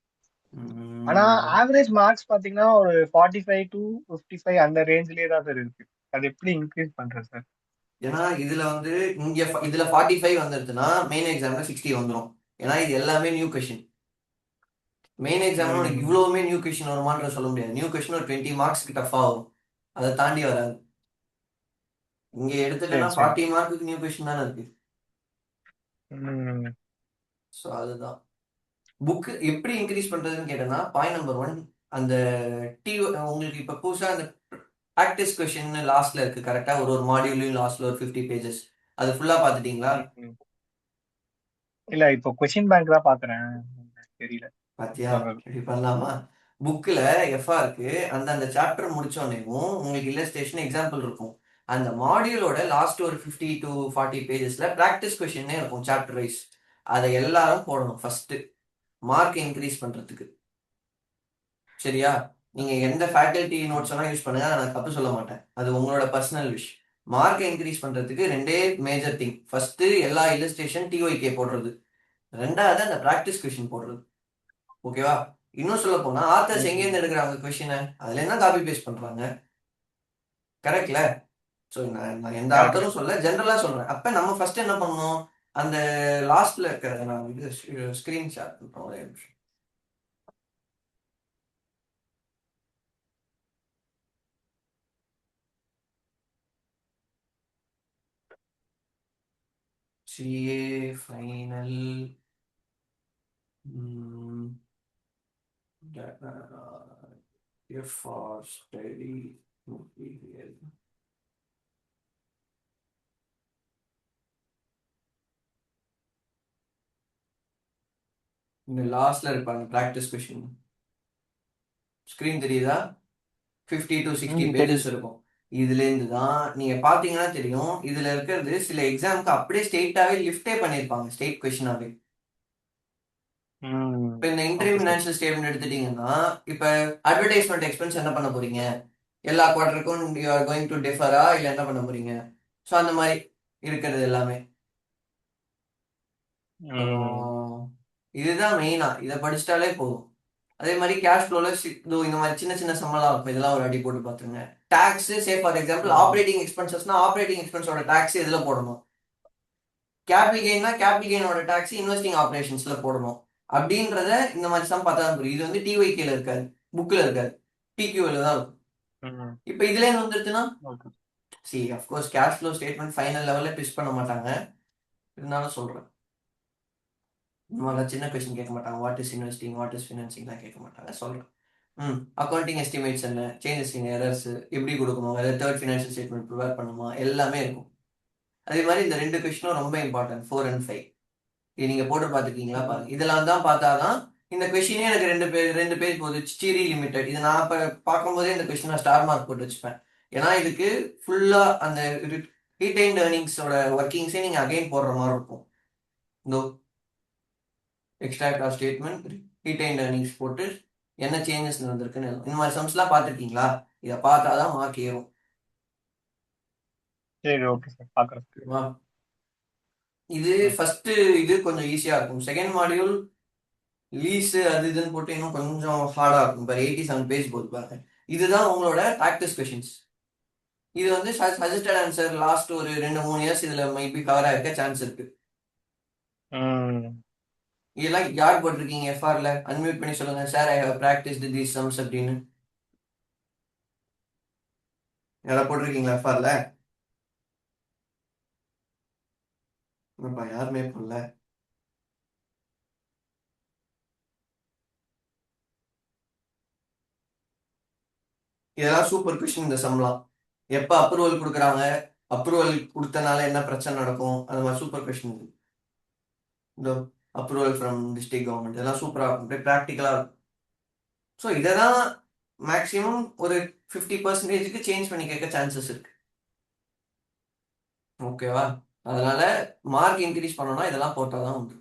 ஆனா ஆவரேஜ் மார்க்ஸ் பாத்தீங்கன்னா ஒரு 45 to 55 அந்த ரேஞ்சிலே தான் சார் இருக்கு. அது எப்படி இன்க்ரீஸ் பண்றது சார்? ஏன்னா இதுல வந்து இதுல 45 வந்துருச்சுன்னா மெயின் எக்ஸாம்ல 60 வந்துடும். ஏன்னா இது எல்லாமே நியூ கொஷின். மெயின் எக்ஸாம்ல உனக்கு இவ்வளவுமே நியூ கொஷின் வருமானு சொல்ல முடியாது. நியூ கொஷின் ஒரு 20 மார்க்ஸ்க்கு டஃபா வரும், அதை தாண்டி வராது. இங்க எடுத்துட்டேன்னா 40 மார்க்குக்கு நியூ கொஷின் தானே இருக்கு. ஸோ அதுதான் புக் எப்படி இன்க்ரீஸ் பண்றதுன்னு கேட்டேன்னா, பாயிண்ட் நம்பர் 1 அந்த உங்களுக்கு இப்ப புதுசா அந்த ப்ராக்டிஸ் கொஸ்டின் லாஸ்ட்ல இருக்கு கரெக்டா, ஒரு மாடியூலையும் லாஸ்ட்ல ஒரு 50 பேஜஸ். அது ஃபுல்லா பாத்துட்டீங்களா? இல்ல இப்போ கொஸ்டின் பேங்க் தான் பாக்குறேன், தெரியல. பாத்தியா, இப்படி பண்ணலாமா? புக்ல எஃப்ஆருக்கு அந்த சாப்டர் முடிச்சோடனேவும் உங்களுக்கு இல்லஸ்ட்ரேஷன் எக்ஸாம்பிள் இருக்கும். அந்த மாடியூலோட லாஸ்ட் ஒரு 50 to 40 பேஜஸ்ல ப்ராக்டிஸ் கொஸ்டினே இருக்கும் சாப்டர் வைஸ். அதை எல்லாரும் போடணும் ஃபர்ஸ்ட், மார்க் இன்க்ரீஸ் பண்றதுக்கு. சரியா? நீங்க எந்த ஃபேக்கல்டி நோட்ஸ் எல்லாம் யூஸ் பண்ணுங்க, நான் தப்பு சொல்ல மாட்டேன், அது உங்களோட பர்சனல் விஷ். மார்க்கை இன்க்ரீஸ் பண்றதுக்கு ரெண்டே மேஜர் திங். ஃபர்ஸ்ட் எல்லா இல்லஸ்ட்ரேஷன் டிஒய்கே போடுறது, ரெண்டாவது அந்த ப்ராக்டிஸ் கொஸ்டின் போடுறது. ஓகேவா? இன்னும் சொல்ல போனா ஆத்தர்ஸ் எங்கேருந்து எடுக்கிறாங்க கொஸ்டினை, அதுல என்ன காப்பி பேஸ்ட் பண்றாங்க. கரெக்ட்ல? ஸோ நான் எந்த ஆத்தரும் சொல்ல, ஜென்ரலா சொல்றேன். அப்ப நம்ம ஃபர்ஸ்ட் என்ன பண்ணணும், அந்த லாஸ்ட்ல இருக்கிற நான் இது ஸ்கிரீன் ஷேர் பண்றேன் ஒரே நிமிஷம். CA final FR study material. இந்த லாஸ்ட்ல இருப்பாங்க ப்ராக்டிஸ் கொஸ்டின். ஸ்கிரீன் தெரியுதா? 50 to 60 பேஜஸ் இருக்கும். இதுல இருந்து தான் நீங்க பாத்தீங்கன்னா தெரியும், இதுல இருக்கிறது சில எக்ஸாமுக்கு அப்படியே ஸ்ட்ரெயிட்டாவே லிஃப்டே பண்ணிருப்பாங்க, ஸ்டேட் கொஸ்டினாவே. இப்ப இந்த இன்டர்வியூ ஃபினான்ஷியல் ஸ்டேட்மெண்ட் எடுத்துட்டீங்கன்னா, இப்ப அட்வர்டைஸ்மெண்ட் எக்ஸ்பென்ஸ் என்ன பண்ண போறீங்க, எல்லா குவார்டருக்கும் யூ ஆர் கோயிங் டு டிஃபரா இல்ல என்ன பண்ண போறீங்க. ஸோ அந்த மாதிரி இருக்கிறது எல்லாமே. இதுதான் மெயினா, இதை படிச்சிட்டாலே போதும். அதே மாதிரி கேஷ் ஃப்ளோல இந்த மாதிரி சின்ன சின்ன சம்பளம் இருக்கும், இதெல்லாம் ஒரு அடி போட்டு பார்த்துருங்க. Tax, say for example operating எக்ஸ்பென்சஸ்னா ஆப்ரேட்டிங் எக்ஸ்பென்ஸோட டாக்ஸ் எதுல போடணும், கேபிட்டல் கெயின்னா கேபிட்டல் கெயினோட டாக்ஸ் இன்வெஸ்டிங் ஆப்ரேஷன்ஸ்ல போடணும். அப்படின்றத இந்த மாதிரி சம் பார்த்தா தான் புரியும். இது வந்து டிஒய்கேல இருக்காது, புக்ல இருக்காது, டிக்யூல தான் இருக்கும். இப்ப இதுல என்ன வந்துருச்சுன்னா, C of course cash flow statement final லெவல்ல பிஸ் பண்ண மாட்டாங்க, இருந்தாலும் சொல்றேன். சின்ன கொஸ்டின் கேட்க மாட்டாங்க, what is investing, what is ஃபினான்சிங்லாம் கேட்க மாட்டாங்க, சொல்றேன். அக்கௌண்டிங் எஸ்டிமேட்ஸ் என்ன, சேஞ்சஸ் இன் எரர்ஸ் எப்படி கொடுக்கணும், அதாவது தேர்ட் ஃபினான்ஷியல் ஸ்டேட்மெண்ட் ப்ரிப்பேர் பண்ணுமா, எல்லாமே இருக்கும். அதே மாதிரி இந்த 2 கொஸ்டினும் ரொம்ப இம்பார்ட்டன்ட், 4 and 5. இது நீங்க போட்டு பார்த்துருக்கீங்களா பாருங்க. இதெல்லாம் தான் பார்த்தாதான் இந்த கொஸ்டினே எனக்கு 2 பேஜ் போகுது, சிரி லிமிடெட். இது நான் இப்போ பார்க்கும்போதே இந்த கொஸ்டின் நான் ஸ்டார் மார்க் போட்டு வச்சுப்பேன். ஏன்னா இதுக்கு ஃபுல்லா அந்த ரீடைன்ட் ஏர்னிங்ஸோட ஒர்க்கிங்ஸே நீங்க அகைன் போடுற மாதிரி இருக்கும். இந்த extract of statement, retained earnings போட்டு என்ன சேஞ்சஸ் நடந்திருக்குன்னு இந்த மாதிரி சம்ஸ்லாம் பார்த்துருக்கீங்களா? இதை பார்த்தாதான் மார்க் ஏறும். சரி, ஓகே சார், பார்க்குறேன். இது ஃபர்ஸ்ட் இது கொஞ்சம் ஈஸியா இருக்கும். செகண்ட் மாடியூல் லீஸ் அது இதுன்னு போட்டு இன்னும் கொஞ்சம் ஹார்டா இருக்கும். இப்போ 87 பேஜ் போது பாருங்க. இதுதான் உங்களோட ப்ராக்டிஸ் கொஷின்ஸ். இது வந்து சஜஸ்டட் ஆன்சர் லாஸ்ட் ஒரு 2-3 இயர்ஸ் இதுல மேபி கவர் ஆயிருக்க சான்ஸ் இருக்கு. இதெல்லாம் யார் போட்டிருக்கீங்க எஃப்ஆர்ல? அன்மியூட் பண்ணி சொல்லுங்க, sir I have practised these sums அப்படின்னு. யாரா போட்டிருக்கீங்களா எஃப்ஆர்ல? யாருமே போடல. இதெல்லாம் சூப்பர் கொஸ்டின். இந்த சம்லாம் எப்ப அப்ரூவல் கொடுக்குறாங்க, அப்ரூவல் கொடுத்தனால என்ன பிரச்சனை நடக்கும், அந்த மாதிரி சூப்பர் கொஸ்டின். இந்த அப்ரூவல் ஃப்ரம் டிஸ்ட்ரிக்ட் கவர்மெண்ட் இதெல்லாம் சூப்பரா இருக்கும், ப்ராக்டிக்கலா இருக்கும். ஸோ இதெல்லாம் மேக்ஸிமம் ஒரு 50% சேஞ்ச் பண்ணி கேட்க சான்சஸ் இருக்கு. ஓகேவா? அதனால மார்க் இன்க்ரீஸ் பண்ணணும்னா இதெல்லாம் போட்டால் தான் உண்டு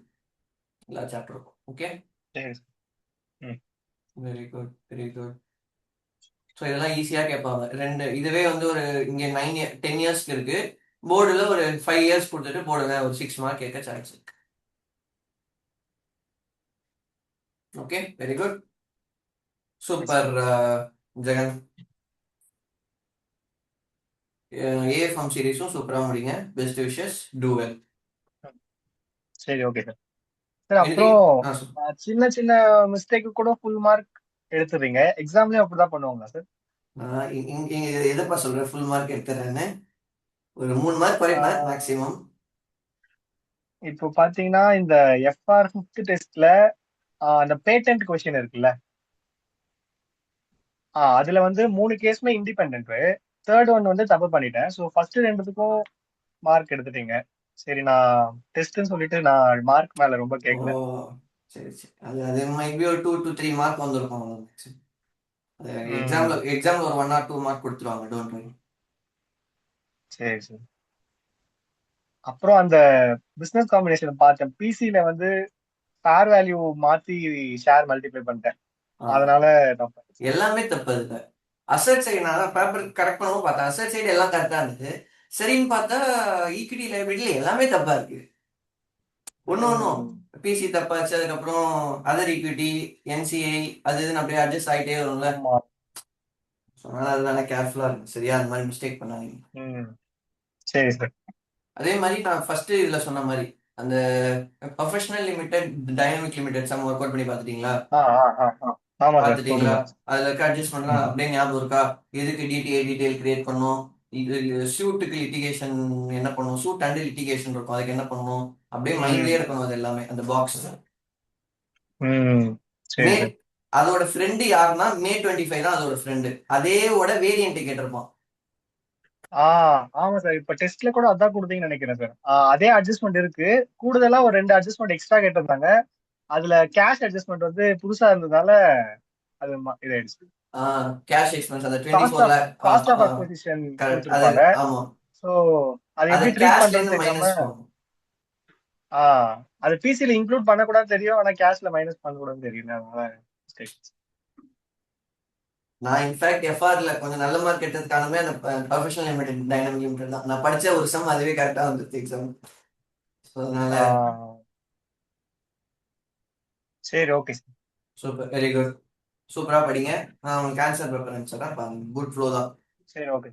எல்லா சாப்டருக்கும். ஓகே, சரி சார். ம் very good very good. So இதெல்லாம் ஈஸியாக கேட்பாங்க. இதுவே வந்து ஒரு இங்கே 10 இயர்ஸ்க்கு இருக்கு, போர்டில் ஒரு 5 இயர்ஸ் கொடுத்துட்டு போடுங்க, ஒரு 6 மார்க் கேட்க சான்ஸ் இருக்கு. Okay, very good, super. Jagan, AFM சீரீஸும் சூப்பராக முடிங்க. Best wishes, do well. சரி ஓகே சார். Sir anything? அப்புறம் சின்ன சின்ன மிஸ்டேக்கு கூட ஃபுல் மார்க் எடுத்துறீங்க, எக்ஸாம்லயும் அப்படிதான் பண்ணுவாங்களா சார்? எதப்பா சொல்ற ஃபுல் மார்க் எடுத்துறேன்னு? ஒரு 3 மார்க் குறைப்பேன் மேக்ஸிமம். இப்போ பாத்தீங்கன்னா இந்த எஃப்ஆர் 5th டெஸ்ட்ல அந்த பேட்டன்ட் கொஸ்டின் இருக்குல்ல, அதுல வந்து 3 கேஸுமே இண்டிபெண்ட், தேர்ட் ஒன் வந்து தப்பு பண்ணிட்டேன். ஸோ ஃபர்ஸ்ட் 2த்துக்கும் மார்க் எடுத்துட்டீங்க. சரி, நான் டெஸ்ட்னு சொல்லிட்டு நான் மார்க் மேல ரொம்ப ஓ கேட்கல. சரி சரி, அது மைபி ஒரு 2 to 3 மார்க் வந்திருக்கும். ம் எக்ஸாம்ல ஒரு 1 or 2 மார்க் கொடுத்துருவாங்க, டோன்ட் வரி. சரி சரி. அப்புறம் அந்த பிசினஸ் காம்பினேஷன் பார்த்தேன், பிசில வந்து ஃபேர் வேல்யூ மாத்தி ஷேர் மல்டிப்ளை பண்ணிட்டேன், அதனால தப்பு. எல்லாமே தப்பு. அதுல அசட் சைடு நான் பேப்பர் கரெக்ட் பண்ணவும் பார்த்தேன், அசட் சைடு எல்லாம் கரெக்டா இருந்தது. சரின்னு பார்த்தா ஈக்விட்டி லைபிலிட்டில எல்லாமே தப்பா இருக்கு. ஒன்னும் பிசி தப்பாச்சு, அதுக்கப்புறம் அதர் ஈக்விட்டி, என்சிஐ, அது இதுன்னு அப்படியே அட்ஜஸ்ட் ஆகிட்டே வரும்ல. ஆமா. அதனால அதனால கேர்ஃபுல்லா இருக்கு, சரியா? அந்த மாதிரி மிஸ்டேக் பண்ணாதீங்க. சரி சார். அதே மாதிரி நான் ஃபர்ஸ்ட் இதுல சொன்ன மாதிரி அந்த professional limited, dynamic limited sum work out பண்ணி பார்த்துட்டீங்களா? ஆமா சார், பார்த்துட்டீங்களா? போட்டுருக்கேன். அதுல இருக்க அட்ஜஸ்ட்மெண்ட்லாம் அப்படியே ஞாபகம் இருக்கா? எதுக்கு டீட்டெயில் கிரியேட் பண்ணணும், இது சூட்டுக்கு லிட்டிகேஷன் என்ன பண்ணணும், சூட் அண்ட் லிட்டிகேஷன் இருக்கும், அதுக்கு என்ன பண்ணணும், அப்படியே மைண்ட்லயே இருக்கணும். அது எல்லாமே அந்த பாக்ஸ். சரி மே சார். அதோட ஃப்ரெண்டு யாருன்னா May 25 தான் அதோட ஃப்ரெண்டு. அதேவோட வேரியன்ட் கேட்டிருப்பான். ஆமா சார், இப்ப டெஸ்ட்ல கூட அதான் கொடுத்தீங்கன்னு நினைக்கிறேன் சார். அதே அட்ஜஸ்ட்மெண்ட் இருக்கு, கூடுதலா ஒரு 2 அட்ஜஸ்ட்மெண்ட் எக்ஸ்ட்ரா கேட்டிருந்தாங்க. அதுல கேஷ் அட்ஜஸ்ட்மெண்ட் வந்து புதுசா இருந்ததால அது இதாயிடுச்சு. கேஷ் எக்ஸ்பென்ஸ் அந்த cost 24 of lakh. Cost of acquisition correct, அது கொடுத்துருப்பாங்க. ஆமா. சோ அது அதை எப்படி ட்ரீட் கேஷ்ல பண்றதுன்னு இருந்து தெரியாம, மைனஸ் பண்ணும். அது பிசில இன்க்ளூட் பண்ணக்கூடாதுன்னு தெரியும், ஆனா கேஷ்ல மைனஸ் பண்ணக்கூடாதுன்னு தெரியும், அதனால mistake. நான் இன்ஃபேக்ட் எஃப்ஆர்ல கொஞ்சம் நல்ல மார்க் எடுத்ததுக்கானமே அந்த ப்ரொஃபஷனல் லிமிடெட், டைனமிக் லிமிடெட் தான். நான் படிச்ச ஒரு சம் அதுவே கரெக்டா வந்துருச்சு எக்ஸாம். அதனால சரி okay sir. Super, very good, சூப்பரா படிங்க. நான் உங்களுக்கு ஆன்சர் பேப்பர் அனுப்பிச்சிடறேன், பாருங்க. குட் ஃப்ளோ தான். சரி ஓகே.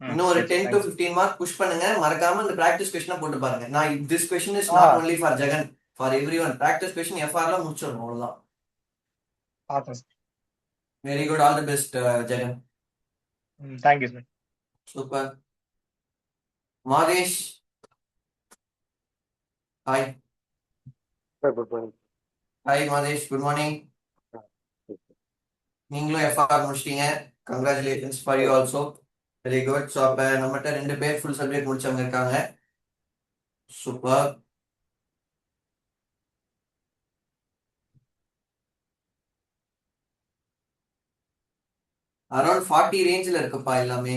இன்னும் ஒரு 10 to 15 மார்க் புஷ் பண்ணுங்க. மறக்காம இந்த பிராக்டிஸ் கொஸ்டினை போட்டு பாருங்க. நான் this question is not only for Jagan, for every one. Practice question எஃப்ஆர்ல முடிச்சிடணும், அவ்வளவுதான். Very good, all the best Jagan. Thank you sir. Super. Madhesh, hi. Hi Madhesh, good morning. நீங்களும் எஃப்ஆர் முடிச்சிட்டீங்க, congratulations for you also. Very good. So அப்போ நம்மகிட்ட 2 பேர் ஃபுல் சப்ஜெக்ட் முடிச்சவங்க இருக்காங்க. சூப்பர். அரௌண்ட் 40 ரேஞ்சில் இருக்குப்பா எல்லாமே.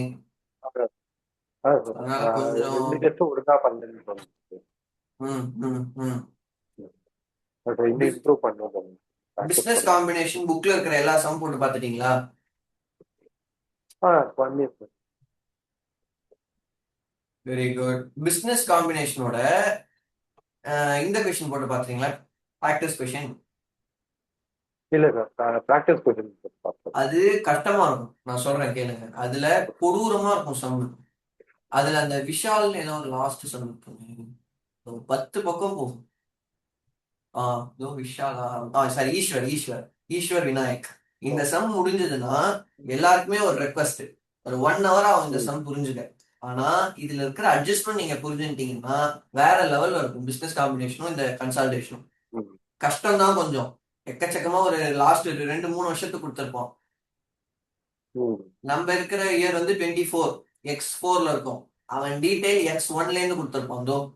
அதனால கொஞ்சம் பிசினஸ் காம்பினேஷன் புக்ல இருக்கிற எல்லா சம் போட்டு பார்த்துட்டீங்களா? Very good. பிசினஸ் காம்பினேஷனோட இந்த கொஸ்டின் போட்டு பார்த்தீங்களா? Practice question. இல்ல சார், பிராக்டிஸ் கொஸ்டின் அது கஷ்டமா இருக்கும், நான் சொல்றேன் கேளுங்க. அதுல கொடூரமா இருக்கும் சம். அதுல அந்த விஷால் ஏதோ ஒரு லாஸ்ட் சம் 10 பக்கம் போகும். விஷாலா, சாரி, ஈஸ்வர் விநாயக். இந்த சம் முடிஞ்சதுன்னா எல்லாருக்குமே ஒரு ரெக்வஸ்ட், ஒரு 1 hour ஆகும் இந்த சம் புரிஞ்சுக்க. ஆனா இதுல இருக்கிற அட்ஜஸ்ட்மெண்ட் நீங்க புரிஞ்சுட்டீங்கன்னா வேற லெவல்ல இருக்கும் பிசினஸ் காம்பினேஷனும் இந்த கன்சால்டேஷனும். கஷ்டம் தான் கொஞ்சம், எக்கச்சக்கமா ஒரு லாஸ்ட் 2-3 வருஷத்துக்கு கொடுத்துருப்போம். நம்ம இருக்கிற இயர் வந்து 24 X4ல இருக்கும், அவன் டீடைல் X1ல இருந்து கொடுத்துருப்பான்.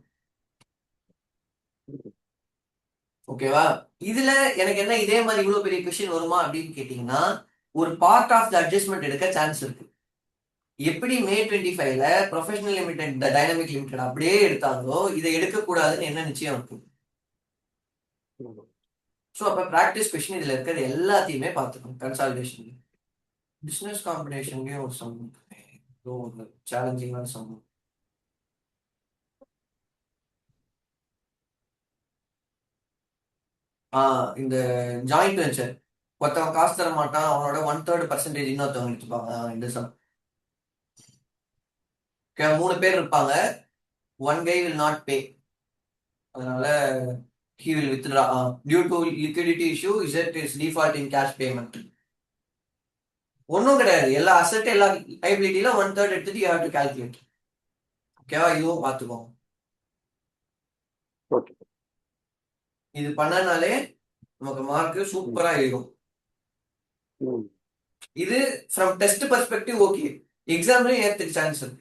ஓகேவா? இதுல எனக்கு என்ன இதே மாதிரி இவ்வளவு பெரிய கொஸ்டின் வருமா அப்படின்னு கேட்டீங்கன்னா, ஒரு பார்ட் ஆஃப் த அட்ஜஸ்ட்மெண்ட் எடுக்க சான்ஸ் இருக்கு. எப்படி மே 25ல ப்ரொஃபஷனல் லிமிடெட் டைனாமிக் லிமிடெட் அப்படியே எடுத்தாங்களோ இதை எடுக்கக்கூடாதுன்னு என்ன நிச்சயம் இருக்கு? ஸோ அப்ப ப்ராக்டிஸ் கொஸ்டின் இதுல இருக்கிறது எல்லாத்தையுமே பார்த்துக்கணும். கன்சாலிடேஷன், பிசினஸ் காம்பினேஷன்லயும் ஒரு சம் சேலஞ்சிங்கான சம். இந்த ஜாயிண்ட் வெஞ்சர், ஒருத்தவன் காசு தர மாட்டான், அவனோட 1/3% இன்னொருத்தவங்க எடுத்துப்பாங்க. இந்த சம் 3 பேர் இருப்பாங்க, ஒன் கை வில் நாட் பே, அதனால he will withdraw due to liquidity issue, Z is default in cash payment. ஒன்றும் கிடையாது, எல்லா அசெட் எல்லா லைபிலிட்டியில 1/3 எடுத்துட்டு you have to calculate. ஓகேவா? இதுவும் பார்த்துக்கோங்க. ஓகே. இது பண்ணனாலே நமக்கு மார்க் சூப்பரா இருக்கும். இது ஃப்ரம் டெஸ்ட் பெர்ஸ்பெக்டிவ் ஓகே, எக்ஸாம்லயும் ஏத்துக்கு சான்ஸ் இருக்கு.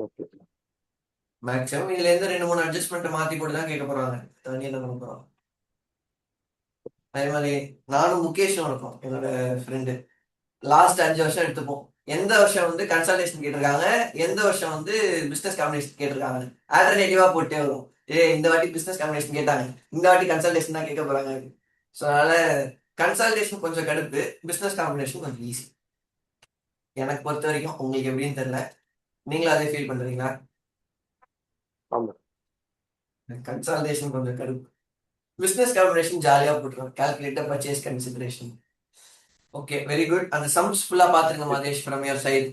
ஓகே. மேக்ஸிமம் இதுல இருந்து 2-3 அட்ஜஸ்ட்மெண்ட் மாத்தி போட்டு தான் கேட்க போறாங்க. தனியாக தான் பண்ண போறோம். அதே மாதிரி நானும் முகேஷும் இருக்கோம், என்னோட ஃப்ரெண்டு. லாஸ்ட் 5 வருஷம் எடுத்துப்போம். எந்த வருஷம் வந்து கன்சல்டேஷன் கேட்டிருக்காங்க, எந்த வருஷம் வந்து பிசினஸ் காம்பினேஷன் கேட்டிருக்காங்க, ஆல்டர்னேட்டிவா போட்டே வரும். இந்த வாட்டி பிசினஸ் காம்பினேஷன் கேட்டாங்க, இந்த வாட்டி கன்சல்டேஷன் தான் கேட்க போறாங்க. ஸோ அதனால கன்சல்டேஷன் கொஞ்சம் கடுப்பு, பிசினஸ் காம்பினேஷன் கொஞ்சம் ஈஸி எனக்கு பொறுத்த வரைக்கும். உங்களுக்கு எப்படின்னு தெரியல, நீங்களும் அதே ஃபீல் பண்றீங்களா? ஆமா. கன்சல்டேஷன் கொஞ்சம் கடுப்பு, பிசினஸ் காம்பினேஷன் ஜாலியா போட்டுருவோம். Calculator, purchase consideration. Okay, very good. அந்த சம்ஸ் ஃபுல்லா பாத்துருங்க Madhesh from your side.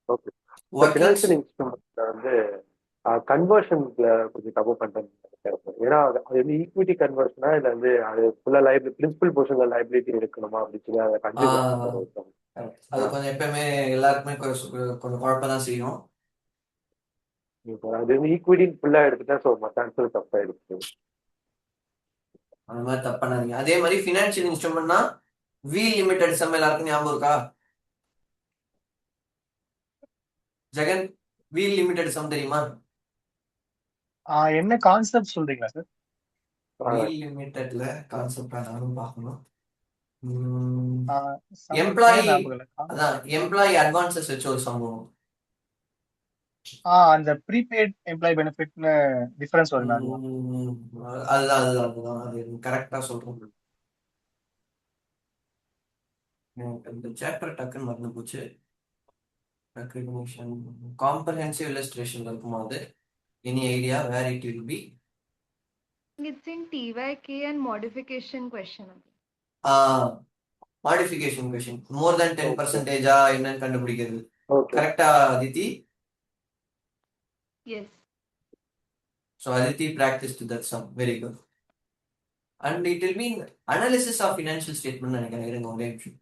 Okay. Financial இன்ஸ்ட்ருமெண்ட்ல வந்து கன்வர்ஷன்ல கொஞ்சம் தப்பு பண்றேன். ஏன்னா அது வந்து ஈக்விட்டி கன்வர்ஷனா இல்ல வந்து அது ஃபுல்லா லைபிலிட்டி பிரின்சிபல் போர்ஷன்ல லைபிலிட்டி எடுக்கணுமா அப்படின்னு சொல்லி அதை கன்ஃபியூஸ். அது கொஞ்சம் எப்பவுமே எல்லாருக்குமே கொஞ்சம் குழப்பம் தான் செய்யும். அது வந்து ஈக்விட்டி ஃபுல்லா எடுத்துட்டா ஸோ மற்ற ஆன்சர் தப்பா எடுத்து அந்த மாதிரி தப்பு பண்ணாதீங்க. அதே மாதிரி ஃபினான்ஷியல் இன்ஸ்ட்ருமெண்ட்னா வி லிமிடெட் சம் எல்லாருக்கும் ஞாபகம் இருக்கா? ஜெகன், வி லிமிடெட் சம் தெரியுமா? என்ன கான்செப்ட் சொல்றீங்களா சார்? வி லிமிடெட்ல கான்செப்டா நானும் பார்க்கணும். பேர் எம்ப்ளாயி, ஞாபகம் இல்ல. அதான் எம்ப்ளாயி அட்வான்சஸ் வச்சு ஒரு சம்பவம். அந்த ப்ரீபெய்ட் எம்ப்ளாயி பெனிஃபிட்னு டிஃபரன்ஸ் வருமே அதுவா? அதுதான் அது கரெக்டா சொல்றேன். இந்த சாப்டர் டக்குன்னு மறந்து போச்சு. ரெகக்னிஷன் காம்ப்ரஹென்சிவ் இல்லஸ்ட்ரேஷன் இருக்கும்போது any idea where it will be? It's in TYK and modification question. Modification question. More than 10% என்னன்னு கண்டுபிடிக்கிறது. கரெக்டா Aditi? Yes. So Aditi practiced that sum. Very good. And it will be analysis of financial statement நினைக்கிறேன். இருங்க ஒரே நிமிஷம்.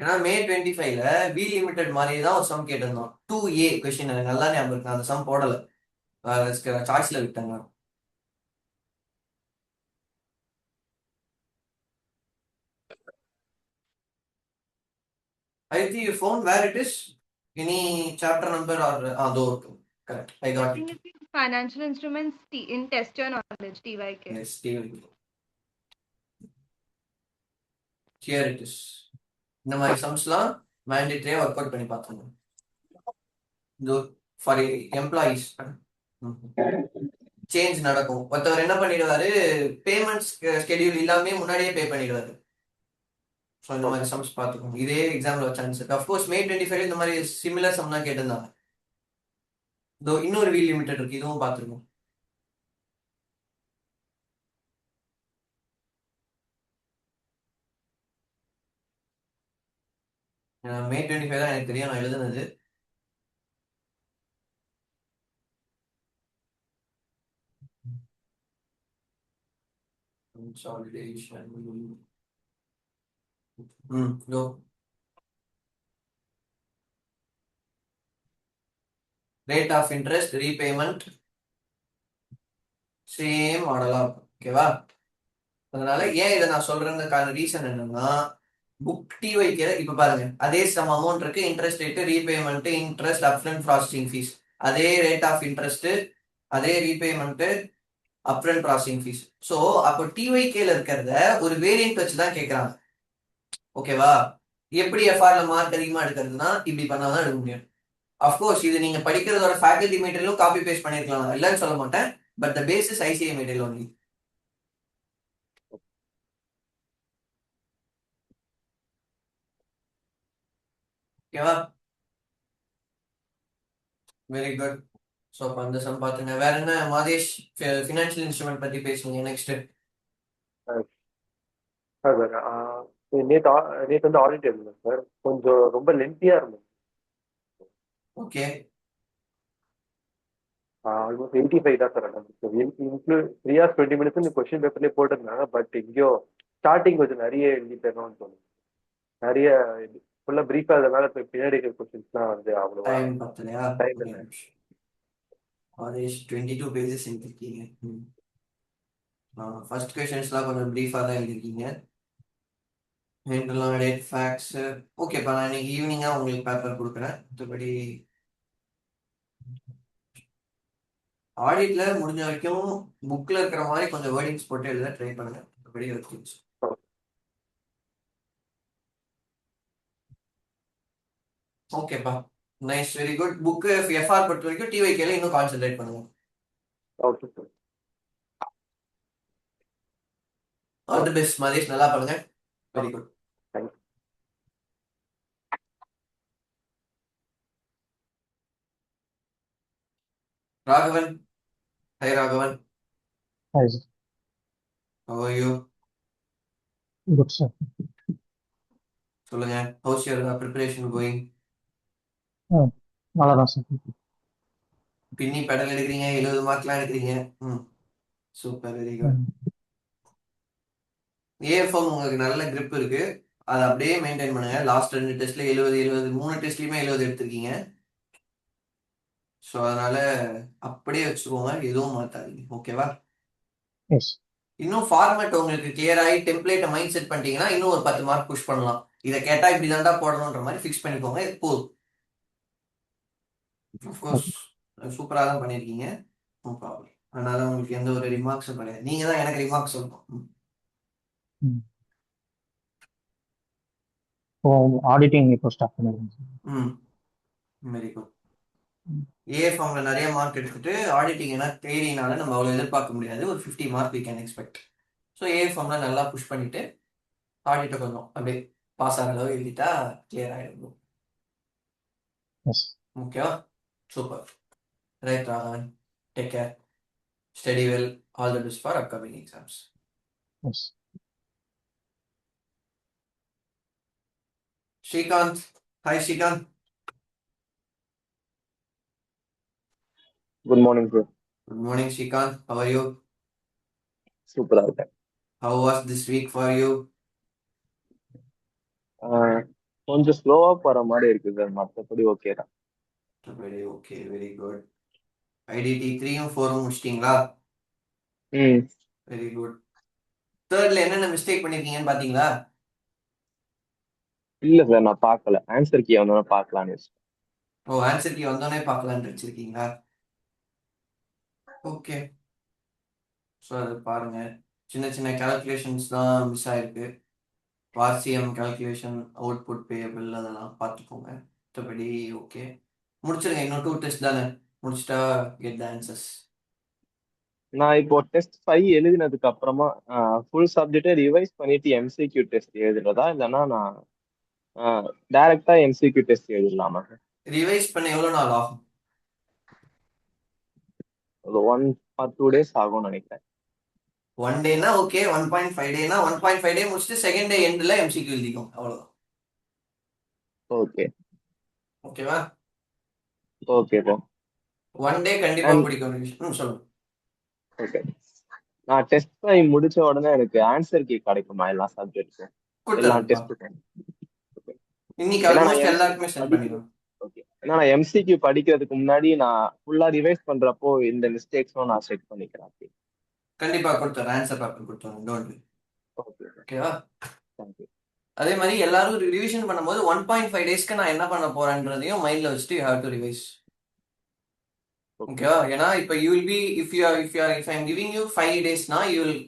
ஏன்னா மே 25ல வி லிமிடெட் மாதிரி தான் ஒரு சம் கேட்டிருந்தோம். 2A கொஸ்டின் எனக்கு நல்லா ஞாபகம் இருக்கு. அந்த சம் போடல, சாய்ஸ்ல விட்டாங்க. I think you found where it is. Any chapter number or though correct. I got I think it. it's in financial instruments in test your knowledge, TYK. Yes, TYK. Here it is. இந்த மாதிரி சம்ஸ்லாம் மேண்டேட்டரியா ஒர்க் அவுட் பண்ணி பார்த்துக்கணும். ஃபார் எம்ப்ளாயிஸ் சேஞ்ச் நடக்கும். ஒருத்தவர் என்ன பண்ணிடுவாரு, பேமெண்ட்ஸ் ஸ்கெடியூல் இல்லாமே முன்னாடியே பே பண்ணிடுவாரு. ஸோ இந்த மாதிரி சம்ஸ் பார்த்துக்கணும். இதே எக்ஸாம்ல சான்ஸ் இருக்கு. அஃப்கோர்ஸ் மே 25 இந்த மாதிரி சிமிலர் சம் தான் கேட்டிருந்தாங்க. இதோ இன்னொரு வீல் லிமிடெட் இருக்கு, இதுவும் பார்த்துருக்கோம். மே 25 தான் எனக்கு தெரியும், நான் எழுதுனது. Consolidation. Go. Rate of interest, repayment, same மாடலா இருக்கும். ஓகேவா? அதனால ஏன் இதை நான் சொல்றேன்னு ரீசன் என்னன்னா, புக் டிஒய்க்கு இப்ப பாருங்க, அதே சம் அமௌண்ட் இருக்கு, interest rate, repayment, interest, upfront processing fees, அதே ரேட் ஆஃப் இன்ட்ரெஸ்ட், அதே repayment, upfront processing fees. So அப்போ டிஒய்கேல இருக்கிறத ஒரு வேரியன்ட் வச்சு தான் கேட்கறாங்க. ஓகேவா? எப்படி எஃப்ஆர்ல மார்க் அதிகமா எடுக்கிறதுனா இப்படி பண்ணாதான் எடுக்க முடியும். அஃப்கோர்ஸ் இது நீங்க படிக்கிறதோட ஃபேக்கல்டி மெட்டீரியலும் காப்பி பேஸ்ட் பண்ணிருக்கலாம், இல்லைன்னு சொல்ல மாட்டேன். But the basis ICAI material only. ஓகேவா? Very good. ஸோ அப்போ அந்த சம் பார்த்துங்க. வேற என்ன மாதேஷ், ஃபினான்ஷியல் இன்ஸ்ட்ருமெண்ட் பத்தி பேசுங்க நெக்ஸ்ட். சார் நேற்று வந்து ஆடிட் இருந்தேன் சார், கொஞ்சம் ரொம்ப லென்த்தியாக இருந்தது. ஓகே, ஆல்மோஸ்ட் 85 தான் சார் இன்க்ளூட் 3 hours 20 minutes இந்த கொஸ்டின் பேப்பர்லேயே போட்டிருந்தாங்க. பட் இங்கேயோ ஸ்டார்டிங் கொஞ்சம் நிறைய எழுதி தரணும்னு தோணுது. நிறைய ஃபுல்லாக ப்ரீஃபாக இருந்ததுனால இப்போ பின்னாடி இருக்கிற கொஸ்டின்ஸ்லாம் வந்து அவ்வளோவா டைம் பத்தலையா? டைம் இல்லை. மாதேஷ் 22 பேஜஸ் எழுதிருக்கீங்க. ஃபர்ஸ்ட் கொஸ்டின்ஸ்லாம் கொஞ்சம் ப்ரீஃபாக தான் எழுதிருக்கீங்க. ஹெட்லாம் டேட் ஃபேக்ட்ஸ் ஓகேப்பா. நான் இன்னைக்கு ஈவினிங்காக உங்களுக்கு பேப்பர் கொடுக்குறேன். மற்றபடி ஆடிட்ல முடிஞ்ச வரைக்கும் புக்ல இருக்கிற மாதிரி கொஞ்சம் வேர்டிங்ஸ் போட்டு எழுத ட்ரை பண்ணுங்க. மற்றபடி ஓகேப்பா, nice, very good. Book FR பொறுத்த வரைக்கும் டிஒய்கேல இன்னும் கான்சென்ட்ரேட் பண்ணுங்க. Okay sir. All the best Mathesh, நல்லா பண்ணுங்க. Very good. Thank you. Raghavan, hi Raghavan, Hi, sir. how are you? Good, sir. சொல்லுங்க, how's your preparation going? நல்லாதான் சார். பின்னி பெடல் எடுக்கிறீங்க, 70 மார்க்லாம் எடுக்கிறீங்க. Super, very good. ஏஎஃப்எம் உங்களுக்கு நல்ல grip இருக்கு, அதை அப்படியே மெயின்டைன் பண்ணுங்க. லாஸ்ட் 2 டெஸ்ட்ல 70 3 டெஸ்ட்லயுமே 70 எடுத்திருக்கீங்க. ஸோ அதனால அப்படியே வச்சுக்கோங்க, எதுவும் மாத்தாதீங்க. ஓகேவா? எஸ். இன்னும் ஃபார்மேட் உங்களுக்கு கிளியர் ஆகி டெம்ப்ளேட்டை மைண்ட் செட் பண்ணிட்டீங்கன்னா இன்னும் ஒரு 10 மார்க் புஷ் பண்ணலாம். இதை கேட்டா இப்படி தாண்டா போடணுன்ற மாதிரி ஃபிக்ஸ் பண்ணிக்கோங்க, போதும். அஃப்கோர்ஸ் சூப்பராக தான் பண்ணியிருக்கீங்க, நோ ப்ராப்ளம். அதனால உங்களுக்கு எந்த ஒரு ரிமார்க்ஸும் கிடையாது. நீங்க தான் எனக்கு ரிமார்க்ஸ் சொல்லணும். இப்போ ஆடிட்டிங் இப்போ ஸ்டார்ட் பண்ணிருக்கேன். Very good. ஏஎஃப்எம்ல நிறைய மார்க் எடுத்துட்டு ஆடிட்டிங் என்ன தேரினால நம்ம அவ்வளோ எதிர்பார்க்க முடியாது. ஒரு 50 mark we can expect. So ஏஎஃப்எம்ல நல்லா புஷ் பண்ணிட்டு ஆடிட்டை கொஞ்சம் அப்படியே பாஸ் ஆகிற அளவு எழுதிட்டா கிளியர் ஆகிடும். ஓகேவா? Super. Right Raghavan, take care, study well, all the best for upcoming exams. Srikanth, hi Srikanth. Good morning, sir. Good morning, Srikanth. How are you? Super out. How was this week for you? கொஞ்சம் ஸ்லோவா போற மாதிரி இருக்கு சார், மற்றபடி ஓகே தான். Very okay, very good. IDT 3 4 முடிச்சிட்டீங்களா? Very good. தேர்ட்ல என்னென்ன மிஸ்டேக் பண்ணிருக்கீங்கன்னு பாத்தீங்களா? இல்ல சார், நான் பார்க்கல. ஆன்சர் கீ வந்தோடனே பார்க்கலான்னு. ஓ, ஆன்சர் கீ வந்தோடனே பார்க்கலான்னு வச்சிருக்கீங்களா? ஓகே, ஸோ அது பாருங்க. சின்ன சின்ன கால்குலேஷன்ஸ் தான் மிஸ் ஆயிருக்கு. ஆர்சிஎம் கால்குலேஷன், அவுட்புட் பேயபிள், அதெல்லாம் பார்த்துக்கோங்க. மற்றபடி ஓகே, முடிச்சிருங்க. இன்னும் 2 டெஸ்ட் தானே, முடிச்சிட்டா கெட் த ஆன்சர்ஸ். நான் இப்போ டெஸ்ட் 5 எழுதினதுக்கு அப்புறமா ஃபுல் சப்ஜெக்டை ரிவைஸ் பண்ணிட்டு எம்சிக்யூ டெஸ்ட் எழுதுறதா, இல்லைன்னா நான் டைரக்டா எம்சிக்யூ டெஸ்ட் எழுதலாமா? ரிவைஸ் பண்ண எவ்வளோ நாள் ஆகும்? 1 or 2 days ஆகும்னு நினைக்கிறேன். 1 டேனா ஓகே, 1.5 டேனா 1.5 டே முடிச்சுட்டு செகண்ட் டே எண்ட்ல எம்சிக்யூ எழுதிக்கும், அவ்வளோதான். ஓகே, ஓகேவா? Okay bro. 1 டே கண்டிப்பா பிடிக்கும். சொல்லுங்க. ஓகே, நான் டெஸ்ட் 5 முடிச்ச உடனே எனக்கு ஆன்சர் கீ கிடைக்குமா எல்லா சப்ஜெக்ட்ஸும்? எல்லா டெஸ்ட்டுக்கும்? இன்னைக்கு ஆல்மோஸ்ட் எல்லாருக்குமே சென்ட் பண்ணிடுவோம். ஓகே, ஏன்னா நான் எம்சிக்யூ படிக்கிறதுக்கு முன்னாடி நான் ஃபுல்லா ரிவைஸ் பண்றப்போ இந்த மிஸ்டேக்ஸும் நான் செக் பண்ணிக்கிறேன். கண்டிப்பா கொடுத்துறேன், ஆன்சர் பேப்பர் கொடுத்துறேன். Don't worry. ஓகே, ஓகேவா? தேங்க்யூ. அதே மாதிரி எல்லாரும் ரிவிஷன் பண்ணும்போது 1.5 டேஸ்க்கு நான் என்ன பண்ண போறேன்றதையும் மைண்ட்ல வச்சுட்டு யூ ஹேவ் டு ரிவைஸ். ஓகேவா? ஏன்னா இப்போ you will be if I am giving you 5 டேஸ்னா you will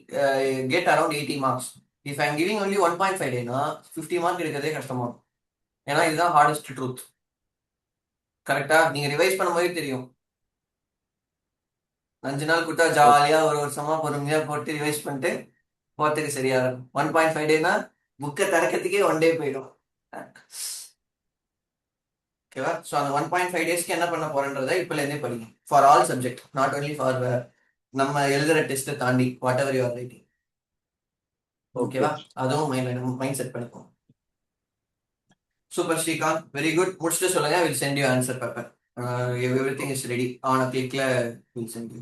get around 80 marks. If I am giving only 1.5 டேனா 50 மார்க் எடுக்கிறதே கஷ்டமா இருக்கும். ஏன்னா இதுதான் ஹார்டஸ்ட் ட்ரூத். கரெக்டா? நீங்க ரிவைஸ் பண்ணும்போதே தெரியும். 5 நாள் கொடுத்தா ஜாலியா ஒரு வருஷமா பொறுமையா போட்டு ரிவைஸ் பண்ணிட்டு போறதுக்கு சரியா இருக்கும். 1.5 டேனா புக்கை திறக்கிறதுக்கே 1 டே போயிடும். ஓகேவா? ஸோ அந்த 1.5 டேஸ்க்கு என்ன பண்ண போறேன்றதை இப்போலேருந்தே படிங்க. For all subject, not only for நம்ம எழுதுற டெஸ்ட்டை தாண்டி whatever you are writing. ஓகேவா? அதுவும் மைண்ட் செட் பண்ணிக்கோங்க. Super Srikanth, very good. முடிச்சுட்டு சொல்லுங்க, will send you answer paper. Everything is ready. On a கிளிக்ல will send you.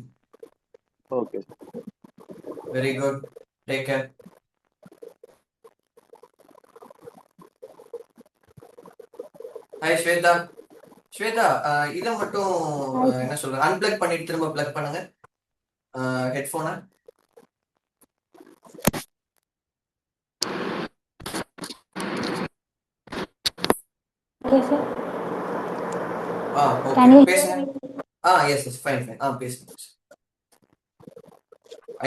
Okay. Very good, take care. Hi Shweta. Shweta, இதை மட்டும் என்ன சொல்ற, அன்பிளக் பண்ணிட்டு திரும்ப பிளக் பண்ணுங்க ஹெட்ஃபோனை. Okay, sir. Okay, Can you hear பேசுங்க. me? S fine. பேசுங்க.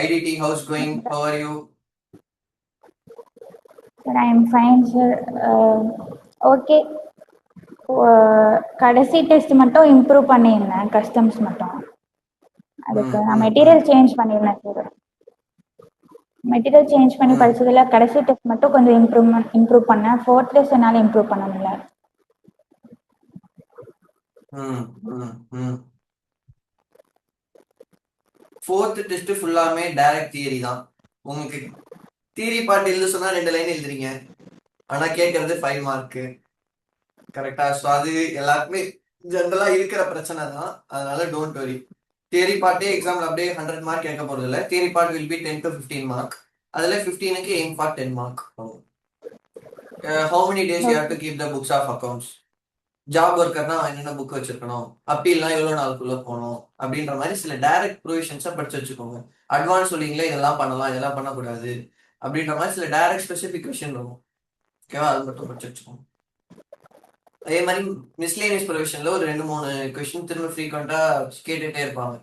ITT, how's going, how are you? Sir, I am fine, sir. Okay. கடைசி டெஸ்ட் மட்டும் இம்ப்ரூவ் பண்ணியிருந்தேன், கஸ்டம்ஸ் மட்டும். அதுக்கு நான் மெட்டீரியல் சேஞ்ச் பண்ணியிருந்தேன் சார். மெட்டீரியல் சேஞ்ச் பண்ணி படிச்சதுல கடைசி டெஸ்ட் மட்டும் கொஞ்சம் இம்ப்ரூவ் பண்ணேன். ஃபோர்த் டெஸ்ட் என்னால் இம்ப்ரூவ் பண்ண முடியல. ஃபோர்த் டெஸ்ட் ஃபுல்லாமே டைரக்ட் தியரி தான். உங்களுக்கு தியரி பார்ட் எழுத சொன்னா 2 லைன் எழுதுறீங்க, ஆனா கேட்கறது 5 மார்க்கு. கரெக்டா? ஸோ அது எல்லாருக்குமே ஜென்ரலா இருக்கிற பிரச்சனை தான். அதனால டோன்ட் வரி. தியரி பார்ட்டே எக்ஸாம்ல அப்படியே 100 மார்க் கேட்க போறது இல்லை. Theory part will be 10 to 15 mark. அதுல 15க்கு aim for 10 mark. How many days you have to keep the books of accounts. Job ஒர்க்கர்னா என்னென்ன புக் வச்சிருக்கணும், அப்பீல்லாம் எவ்வளோ நாளுக்குள்ள போகணும் அப்படின்ற மாதிரி சில டைரக்ட் ப்ரொவிஷன்ஸை படிச்சு வச்சுக்கோங்க. அட்வான்ஸ் சொல்லிங்களே இதெல்லாம் பண்ணலாம், இதெல்லாம் பண்ணக்கூடாது அப்படின்ற மாதிரி சில டைரக்ட் ஸ்பெசிஃபிகேஷன் இருக்கும். ஓகேவா? அது மட்டும் படிச்சு வச்சுக்கோங்க. அதே மாதிரி மிஸ்லேனியஸ் ப்ரொவிஷன்ல ஒரு 2-3 கொஸ்டின் திரும்ப ஃப்ரீக்வெண்டா கேட்டுட்டே இருப்பாங்க.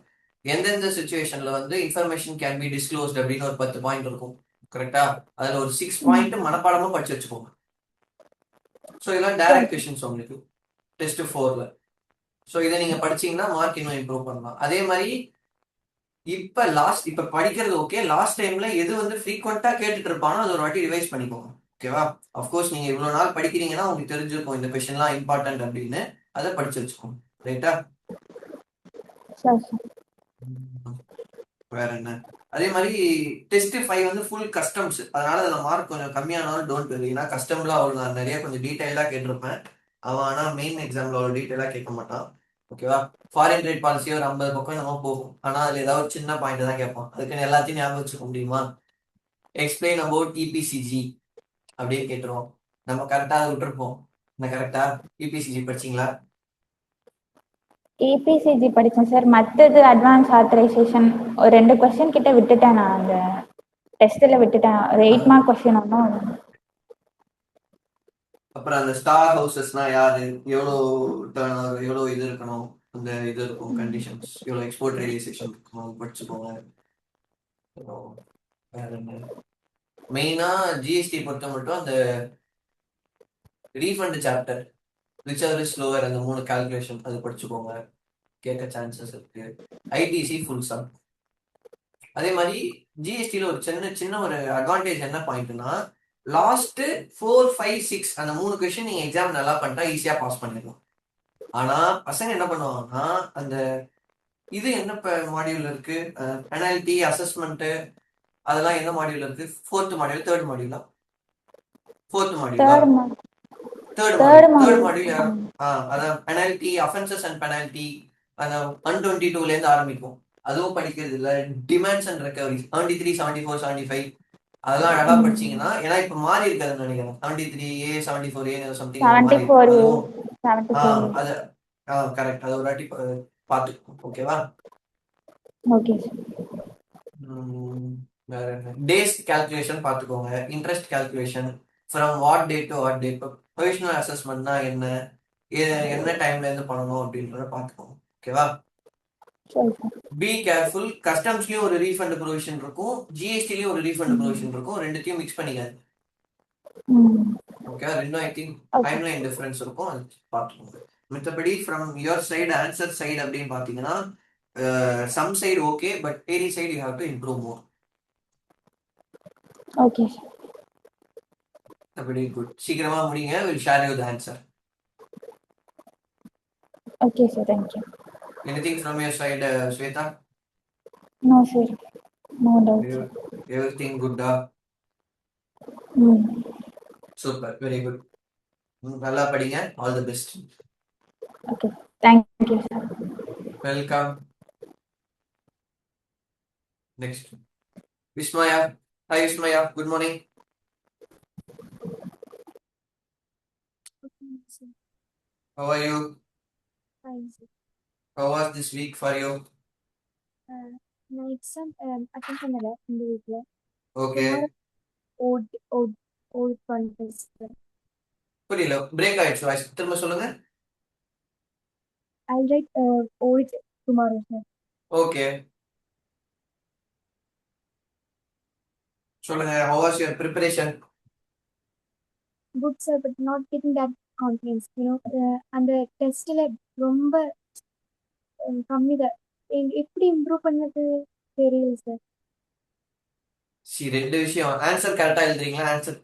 எந்தெந்த சுச்சுவேஷன்ல வந்து இன்ஃபர்மேஷன் கேன் பி டிஸ்க்ளோஸ்ட் அப்படின்னு ஒரு 10 பாயிண்ட் இருக்கும். கரெக்டா? அதுல ஒரு 6 பாயிண்ட் மனப்பாடமா படிச்சு வச்சுக்கோங்க. ஸோ இதெல்லாம் டைரக்ட் கொஸ்டின்ஸ் உங்களுக்கு டெஸ்ட் 4ல. ஸோ இதை நீங்க படிச்சீங்கன்னா மார்க் இன்னும் இம்ப்ரூவ் பண்ணலாம். அதே மாதிரி இப்ப படிக்கிறது ஓகே, லாஸ்ட் டைம்ல எது வந்து ஃப்ரீக்வெண்டா கேட்டுட்டு இருப்பானோ அது ஒரு வாட்டி ரிவைஸ் பண்ணிக்கோங்க. ஓகேவா? அஃப்கோர்ஸ் நீங்க இவ்வளவு நாள் படிக்கிறீங்கன்னா உங்களுக்கு தெரிஞ்சிருக்கும் இந்த கொஸ்டின்லாம் இம்பார்ட்டன்ட் அப்படின்னு. அதை படிச்சு வச்சுக்கோங்க. ரைட்டா? வேற என்ன? அதே மாதிரி டெஸ்ட் 5 வந்து ஃபுல் கஸ்டம்ஸ். அதனால அதுல மார்க் கொஞ்சம் கம்மியானாலும் டோன்ட் வரி. ஏன்னா கஸ்டம்லாம் அவ்வளவு நான் நிறைய கொஞ்சம் டீடைலா கேட்டிருப்பேன். அவன் ஆனா மெயின் எக்ஸாம்ல அவ்வளவு டீடைலா கேட்க மாட்டான். ஓகேவா? ஃபாரின் ட்ரேட் பாலிசி ஒரு 50 பக்கம் நம்ம போகும். ஆனா அதுல ஏதாவது ஒரு சின்ன பாயிண்ட் தான் கேட்பான். அதுக்குன்னு எல்லாத்தையும் ஞாபகம் வச்சுக்க முடியுமா? எக்ஸ்பிளைன் அபவுட் இபிசிஜி அப்படியே கேட்டுருவோம். நம்ம கரெக்டா விட்டுருப்போம். என்ன கரெக்டா? இபிசிஜி படிச்சீங்களா? ஏபிசிஜி படித்தேன் சார். மற்றது அட்வான்ஸ் ஆத்தரைசேஷன் ஒரு 2 கொஸ்டின் கிட்ட விட்டுட்டேன். நான் அந்த டெஸ்ட்டில் விட்டுட்டேன். ஒரு 8 மார்க் கொஸ்டின் ஒன்றும். அப்புறம் அந்த ஸ்டார் ஹவுசஸ்னா யாரு, எவ்வளோ டர்ன் ஓவர், எவ்வளோ இது இருக்கணும், அந்த இது இருக்கும் கண்டிஷன்ஸ், எவ்வளோ எக்ஸ்போர்ட் ரியலைசேஷன் இருக்கணும் படிச்சுக்கோங்க. வேற என்ன? மெயினா ஜிஎஸ்டி பொறுத்த மட்டும் அந்த refund chapter which are is lower, அந்த 3 கால்குலேஷன் அது படிச்சுக்கோங்க. கேட்க சான்சஸ் இருக்கு. ITC full sum. அதே மாதிரி ஜிஎஸ்டியில் ஒரு சின்ன ஒரு அட்வான்டேஜ் என்ன பாயிண்ட்னா, லாஸ்ட் 4, 5, 6 அந்த 3 கொஸ்டின் நீங்க எக்ஸாம் நல்லா பண்ணிட்டா ஈஸியா பாஸ் பண்ணிடலாம். ஆனா பசங்க என்ன பண்ணுவாங்கன்னா, அந்த இது என்ன மாடியூல் இருக்கு, பெனால்டி அசஸ்மெண்ட், அதெல்லாம் என்ன மாடியூல் இருக்கு? 4th module, 3rd மாடியூலா? 4th மாடியூலா? 3rd module. அதான் பெனால்டி, அஃபென்சஸ் அண்ட் பெனால்டி, அந்த 122ல இருந்து ஆரம்பிக்கும். அதுவும் படிக்கிறது இல்ல. டிமாண்ட்ஸ் அண்ட் ரெக்கவரி 73, 74, 75 அதெல்லாம் அழகா படிச்சீங்கன்னா, ஏன்னா இப்ப மாறி இருக்காதுன்னு நினைக்கிறேன். 73A, 74A சம்திங் மாறி இருக்கு. அது கரெக்ட். அது ஒரு வாட்டி பார்த்துக்கணும். ஓகேவா? ஓகே. வேற என்ன? டேஸ் கால்குலேஷன் பார்த்துக்கோங்க. Interest calculation, from what date to what date. இப்போ ப்ரொவிஷனல் அசஸ்மெண்ட்னா என்ன, என்ன டைம்ல இருந்து பண்ணணும் அப்படின்றத பார்த்துக்கோங்க. ஓகேவா? சரி சார். Be careful. கஸ்டம்ஸ்லயும் ஒரு ரீஃபண்ட் ப்ரொவிஷன் இருக்கும், ஜிஎஸ்டிலயும் ஒரு ரீஃபண்ட் ப்ரொவிஷன் இருக்கும். ரெண்டுத்தையும் மிக்ஸ் பண்ணிக்காது. ஓகே, ரெண்டும் ஐ திங்க் டைம்லைன் டிஃபரன்ஸ் இருக்கும், அது பார்த்துக்கோங்க. மற்றபடி from your side answer side அப்படின்னு பார்த்தீங்கன்னா sum side okay, but theory side you have to improve more. Okay sir. அப்படி குட். சீக்கிரமா முடிங்க. Will share you the answer. Okay sir, thank you. Anything from your side Shweta? No sir, no doubt. Everything குட்டா? Super, very good. நல்லா படிங்க. All the best. Okay, thank you sir. Welcome. Next Vismaya. Hi Vismaya, good morning. How are you? Fine, sir. How was this week for you? நான் எக்ஸாம் அட்டென்ட் பண்ணல இந்த வீக்ல. Okay. ஓட் பண்ணிட்டேன் சார். புரியல, பிரேக் ஆயிடுச்சு வாய்ஸ், திரும்ப சொல்லுங்க. I'll write OIT tomorrow, sir. Okay, சொல்லுங்க. How was your preparation? Good, sir, but not getting that confidence. அந்த டெஸ்ட்ல ரொம்ப கம்மி தான். எப்படி இம்ப்ரூவ் பண்ணது தெரியல சார். ரெண்டு விஷயம். ஆன்சர் கரெக்டா எழுதுறீங்களா, ஆன்சர்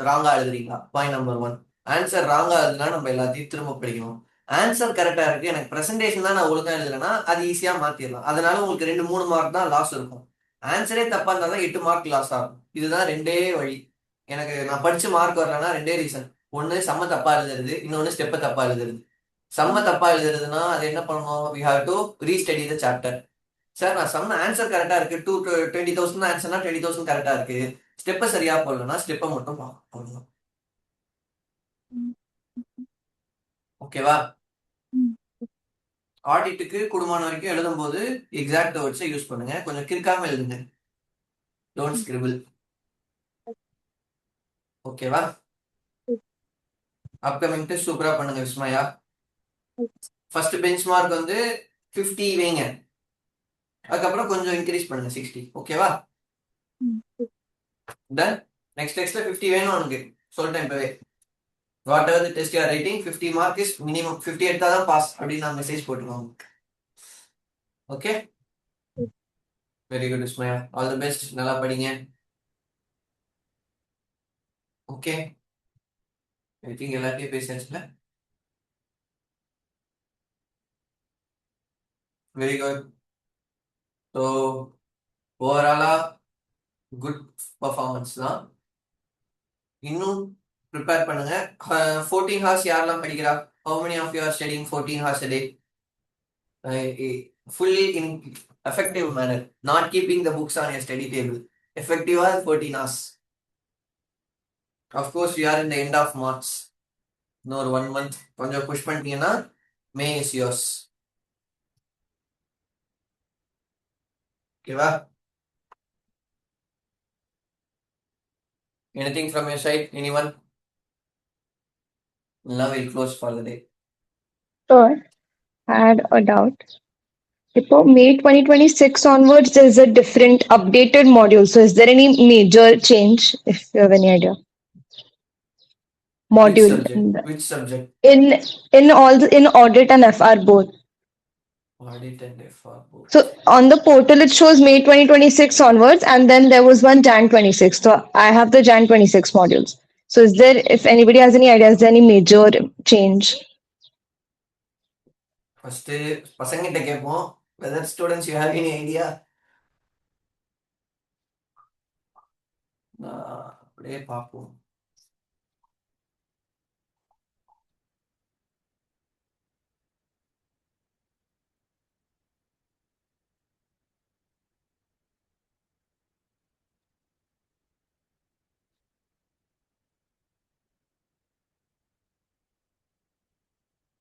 ராங்கா எழுதுறீங்களா? Point number 1. ஆன்சர் ராங்கா எழுதுனா நம்ம எல்லாத்தையும் திரும்ப படிக்கணும். ஆன்சர் கரெக்டா இருக்கு, எனக்கு பிரசன்டேஷன் தான் நான் ஒழுங்கா எழுதுறேன்னா அது ஈஸியா மாத்திடலாம். அதனால உங்களுக்கு 2-3 மார்க் தான் லாஸ் இருக்கும். ஆன்சரே தப்பா இருந்தா தான் 8 மார்க் லாஸ் ஆகும். இதுதான் ரெண்டே வழி. எனக்கு நான் படிச்சு மார்க் வரலன்னா ரெண்டே ரீசன். ஒன்னு செம்ம தப்பா எழுதுறது, இன்னொன்னு ஸ்டெப்பை தப்பா எழுதுறது. செம்ம தப்பா எழுதுறதுன்னா அது என்ன பண்ணணும், we have to restudy the chapter. Sir நான் சொன்ன ஆன்சர் கரெக்டா இருக்கு, 20,000 ஆன்சர்னா 20,000 கரெக்டா இருக்கு, ஸ்டெப்பை சரியா போடலன்னா ஸ்டெப்பை மட்டும் பார்க்கணும். ஓகேவா? ஆடிட்டுக்கு கூடுமான வரைக்கும் எழுதும் போது எக்ஸாக்ட் வேர்ட்ஸை யூஸ் பண்ணுங்க, கொஞ்சம் கிறுக்காம எழுதுங்க. Don't scribble. ஓகேவா? அப்கமிங் டெஸ்ட் சூப்பரா பண்ணுங்க விஸ்மயா. ஃபர்ஸ்ட் பெஞ்ச் மார்க் வந்து 50 வைங்க, அதுக்கப்புறம் கொஞ்சம் இன்க்ரீஸ் பண்ணுங்க 60. ஓகேவா? டன். நெக்ஸ்ட் டெஸ்ட்ல 50 வேணும் உனக்கு, சொல்லிட்டேன் இப்பவே. Whatever the test you are writing 50 mark is minimum. 50 எடுத்தா தான் பாஸ் அப்படின்னு நான் மெசேஜ் போட்டுருவோம். Okay, very good Vismaya, all the best. நல்லா படிங்க. ஓகே, ஐ திங்க் எல்லாத்தையும் பேசியாச்சுல. Very good. ஸோ ஓவராலா குட் பர்ஃபார்மன்ஸ் தான். இன்னும் ப்ரிப்பேர் பண்ணுங்க. 14 hours யாரெல்லாம் படிக்கிறா? How many of you are studying 14 hours a day? Fully in effective manner, not keeping the books on your study table. Effective 14 hours. Of course, we are in the end of March. இன்னொரு 1 month கொஞ்சம் புஷ் பண்ணிட்டீங்கன்னா May is yours. ஓகேவா? Anything from your side? Anyone? Now we'll close for the day. Sure. I had a doubt. Before May 2026 onwards, there's a different updated module. So is there any major change, if you have any idea? Module Which subject? in audit and FR both. Audit and FR both. So on the portal it shows May 2026 onwards, and then there was one Jan 26. So I have the Jan 26 modules. So is there, if anybody has any idea, is there any major change? First, பசங்கிட்ட கேட்போம். Whether students you have any idea? அப்படியே பார்ப்போம்.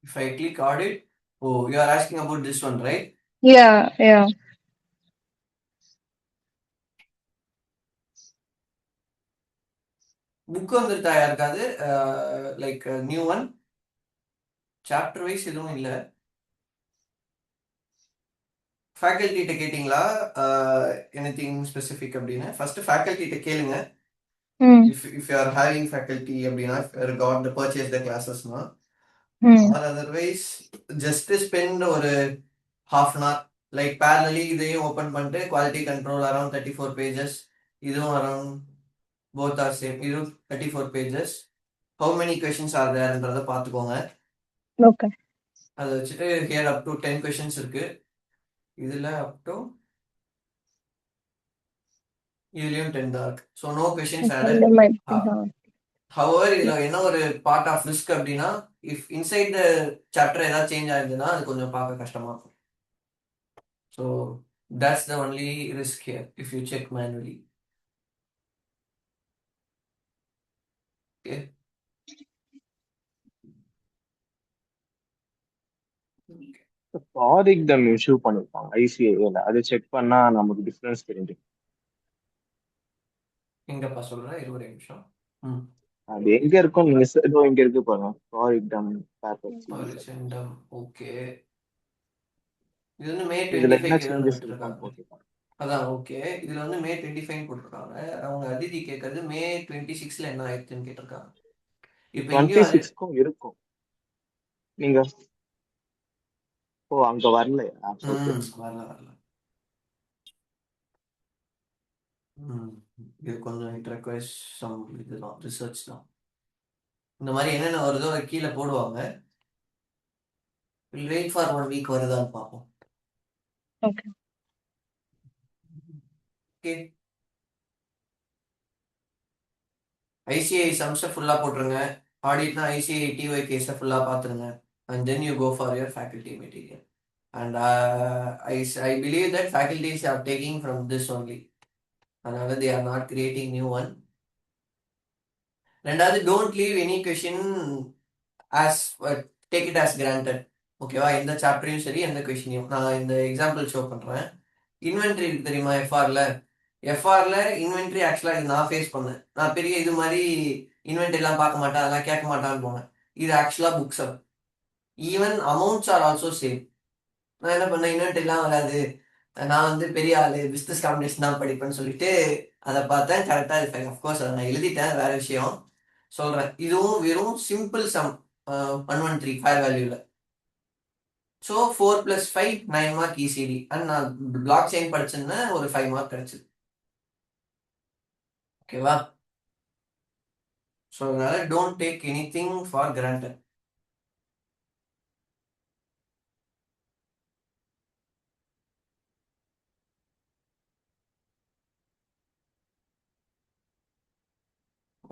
If I click audit, oh, you are asking about this one, right? Yeah. Book வந்துருக்கா யாருக்காது? Like new one chapter wise எதுவும் இல்லை. ஃபேக்கல்ட்டிகிட்ட கேட்டிங்களா எனிதிங் ஸ்பெசிஃபிக் அப்படின்னு? ஃபர்ஸ்ட் ஃபேக்கல்ட்டிகிட்ட கேளுங்க. If you are having faculty அப்படின்னா காட் பர்ச்சேஸ் த கிளாஸஸ்னா, ஆர் அதர்வைஸ் ஜஸ்ட் ஸ்பெண்ட் ஒரு half an hour like parallelly இதையும் ஓப்பன் பண்ணிட்டு குவாலிட்டி கண்ட்ரோல் அரௌண்ட் 34 பேஜஸ், இதுவும் அரௌண்ட் போத் ஆர் சேம், இதுவும் 34 pages. How many questions are தேர்ன்றதை பார்த்துக்கோங்க. Okay. அதை வச்சுட்டு ஹியர் அப் டு 10 கொஷின்ஸ் இருக்கு. இதுல அப் டு இதுலயும் 10 தான் இருக்கு. So no questions added. There might be, however இதுல என்ன ஒரு பார்ட் ஆஃப் ரிஸ்க் அப்படின்னா, இஃப் இன்சைட் த சாப்டர் ஏதாவது சேஞ்ச் ஆயிருந்ததுன்னா அது கொஞ்சம் பார்க்க கஷ்டமா இருக்கும். So that's the only risk here if you check manually. Okay, project them issue பண்ணிருப்பாங்க ஐசிஏல, அதை செக் பண்ணா நமக்கு டிஃபரன்ஸ் தெரிஞ்சு. எங்கப்பா சொல்றேன், 20 நிமிஷம். அது எங்க இருக்கும் நீங்க இதோ இங்க இருக்கு பாருங்க, ப்ராஜெக்ட் தம் பேப்பர். ஓகே, இது வந்து மே இதுல என்ன 25 சேஞ்சஸ் இருக்குன்னு விட்டுருக்காங்க. போட்டுருக்காங்க. அதான் ஓகே, இதுல வந்து மே 25 போட்டிருக்காங்க. அவங்க அதிதி கேட்கறது மே 26ல என்ன ஆயிடுச்சுன்னு கேட்டிருக்காங்க. இப்போ இங்கேயும் 26க்கும் இருக்கும். நீங்க அங்க வரலையா? வரல. இது கொஞ்சம் இட் ரெக்வயர்ஸ் சம் இதுதான் ரிசர்ச் தான். இந்த மாதிரி என்னென்ன வருதோ அதை கீழே போடுவாங்க. வெயிட் ஃபார் 1 வீக் வருதான்னு பார்ப்போம். Okay. ஓகே, ஐசிஐ சம்ஸை ஃபுல்லாக போட்டுருங்க. ஆடிட்னா ஐசிஐ டிஒய் கேஸை ஃபுல்லாக பார்த்துருங்க. And then you go for your faculty material. And I believe that faculties are taking from this only. அதனால they are not creating new one. ரெண்டாவது, don't leave any question as take it as granted. ஓகேவா? எந்த சாப்டரையும் சரி எந்த கொஷினையும் நான் இந்த எக்ஸாம்பிள் ஷோ பண்ணுறேன். இன்வென்ட்ரி இருக்கு தெரியுமா? எஃப்ஆர்ல இன்வென்ட்ரி ஆக்சுவலாக இது நான் ஃபேஸ் பண்ணேன். நான் பெரிய இது மாதிரி இன்வென்ட்ரிலாம் பார்க்க மாட்டேன், அதெல்லாம் கேட்க மாட்டான்னு போனேன். இது ஆக்சுவலாக books up. Even amounts are also same. நான் என்ன பண்ணேன், இன்வென்ட்ரிலாம் வராது, நான் வந்து பெரிய ஆளு, பிஸ்னஸ் காம்படிஷன் தான் படிப்பேன்னு சொல்லிட்டு அதை பார்த்தேன். கரெக்டாக இருப்பேன். அஃப்கோர்ஸ் அதை நான் எழுதிட்டேன், வேற விஷயம் சொல்கிறேன். இதுவும் வெறும் சிம்பிள் சம் 113 ஃபயர் வேல்யூவில். ஸோ 4 + 5 9 மார்க் இசிடி. அண்ட் நான் பிளாக் செயின் படிச்சிருந்தேன், ஒரு 5 மார்க் கிடைச்சிது. ஓகேவா? ஸோ அதனால don't take any thing for granted.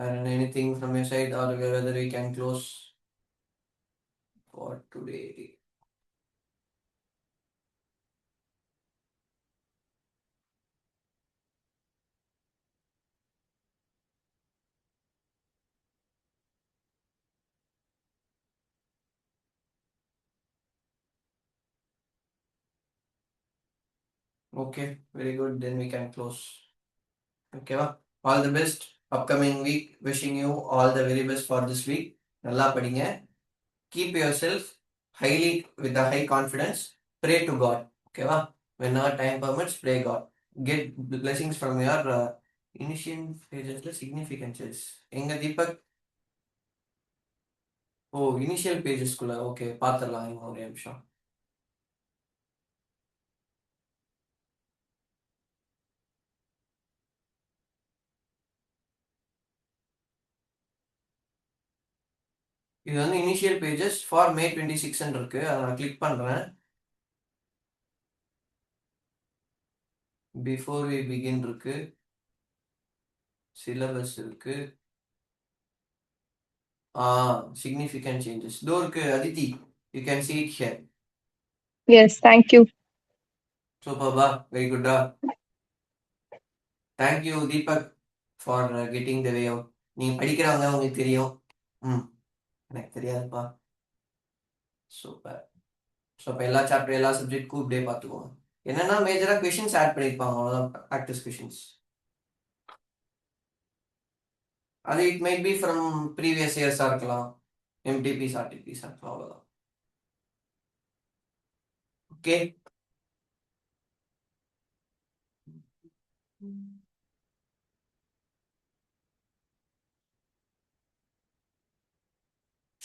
And anything from your side, or whether we can close for today. Okay, very good. Then we can close. Okay, all the best. Upcoming week, wishing you all the very best for this week. நல்லா படிங்க. Keep yourself highly with a high confidence. Pray to God. Okay, whenever time permits, pray God. Get blessings from your initial pages, significances. எங்க தீபக்? இனிஷியல் பேஜஸ்குள்ள. ஓகே, பார்த்துடலாம். ஒரு நிமிஷம். இது வந்து இனிஷியல் பேஜஸ் ஃபார் மே 26 இருக்கு. அதை நான் கிளிக் பண்றேன். பிஃபோர் வி பிகின் இருக்கு, சிலபஸ் இருக்கு, சிக்னிஃபிகன்ட் சேஞ்சஸ் இதோ இருக்கு. Aditi, you can see it here. Yes, thank you. சூப்பர்பா, வெரி குட்டா. Thank you Deepak for getting the way out. நீங்க படிக்கிறவங்க, உங்களுக்கு தெரியும். எனக்கு தெரியாதுப்பா. சூப்பர். ஸோ இப்போ எல்லா சாப்டர் எல்லா சப்ஜெக்ட் கூப்பிட்டே பார்த்துக்கோங்க. என்னன்னா மேஜராக கொஷின்ஸ் ஆட் பண்ணியிருப்பாங்க, அவ்வளோதான், ப்ராக்டிஸ் கொஷின்ஸ். அது it might be from previous இயர்ஸாக இருக்கலாம், எம்டிபிஸ் ஆர்டிபிஸாக இருக்கலாம், அவ்வளோதான். Okay,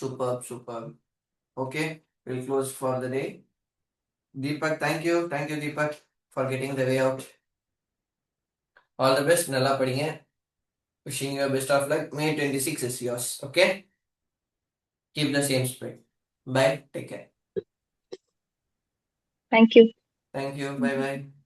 super. Okay, we'll close for the day. Deepak, thank you Deepak for getting the way out. All the best, நல்லா படிங்க. Wishing you best of luck. May 26 is yours. Okay, keep the same spirit. Bye, take care. Thank you. Thank you, bye.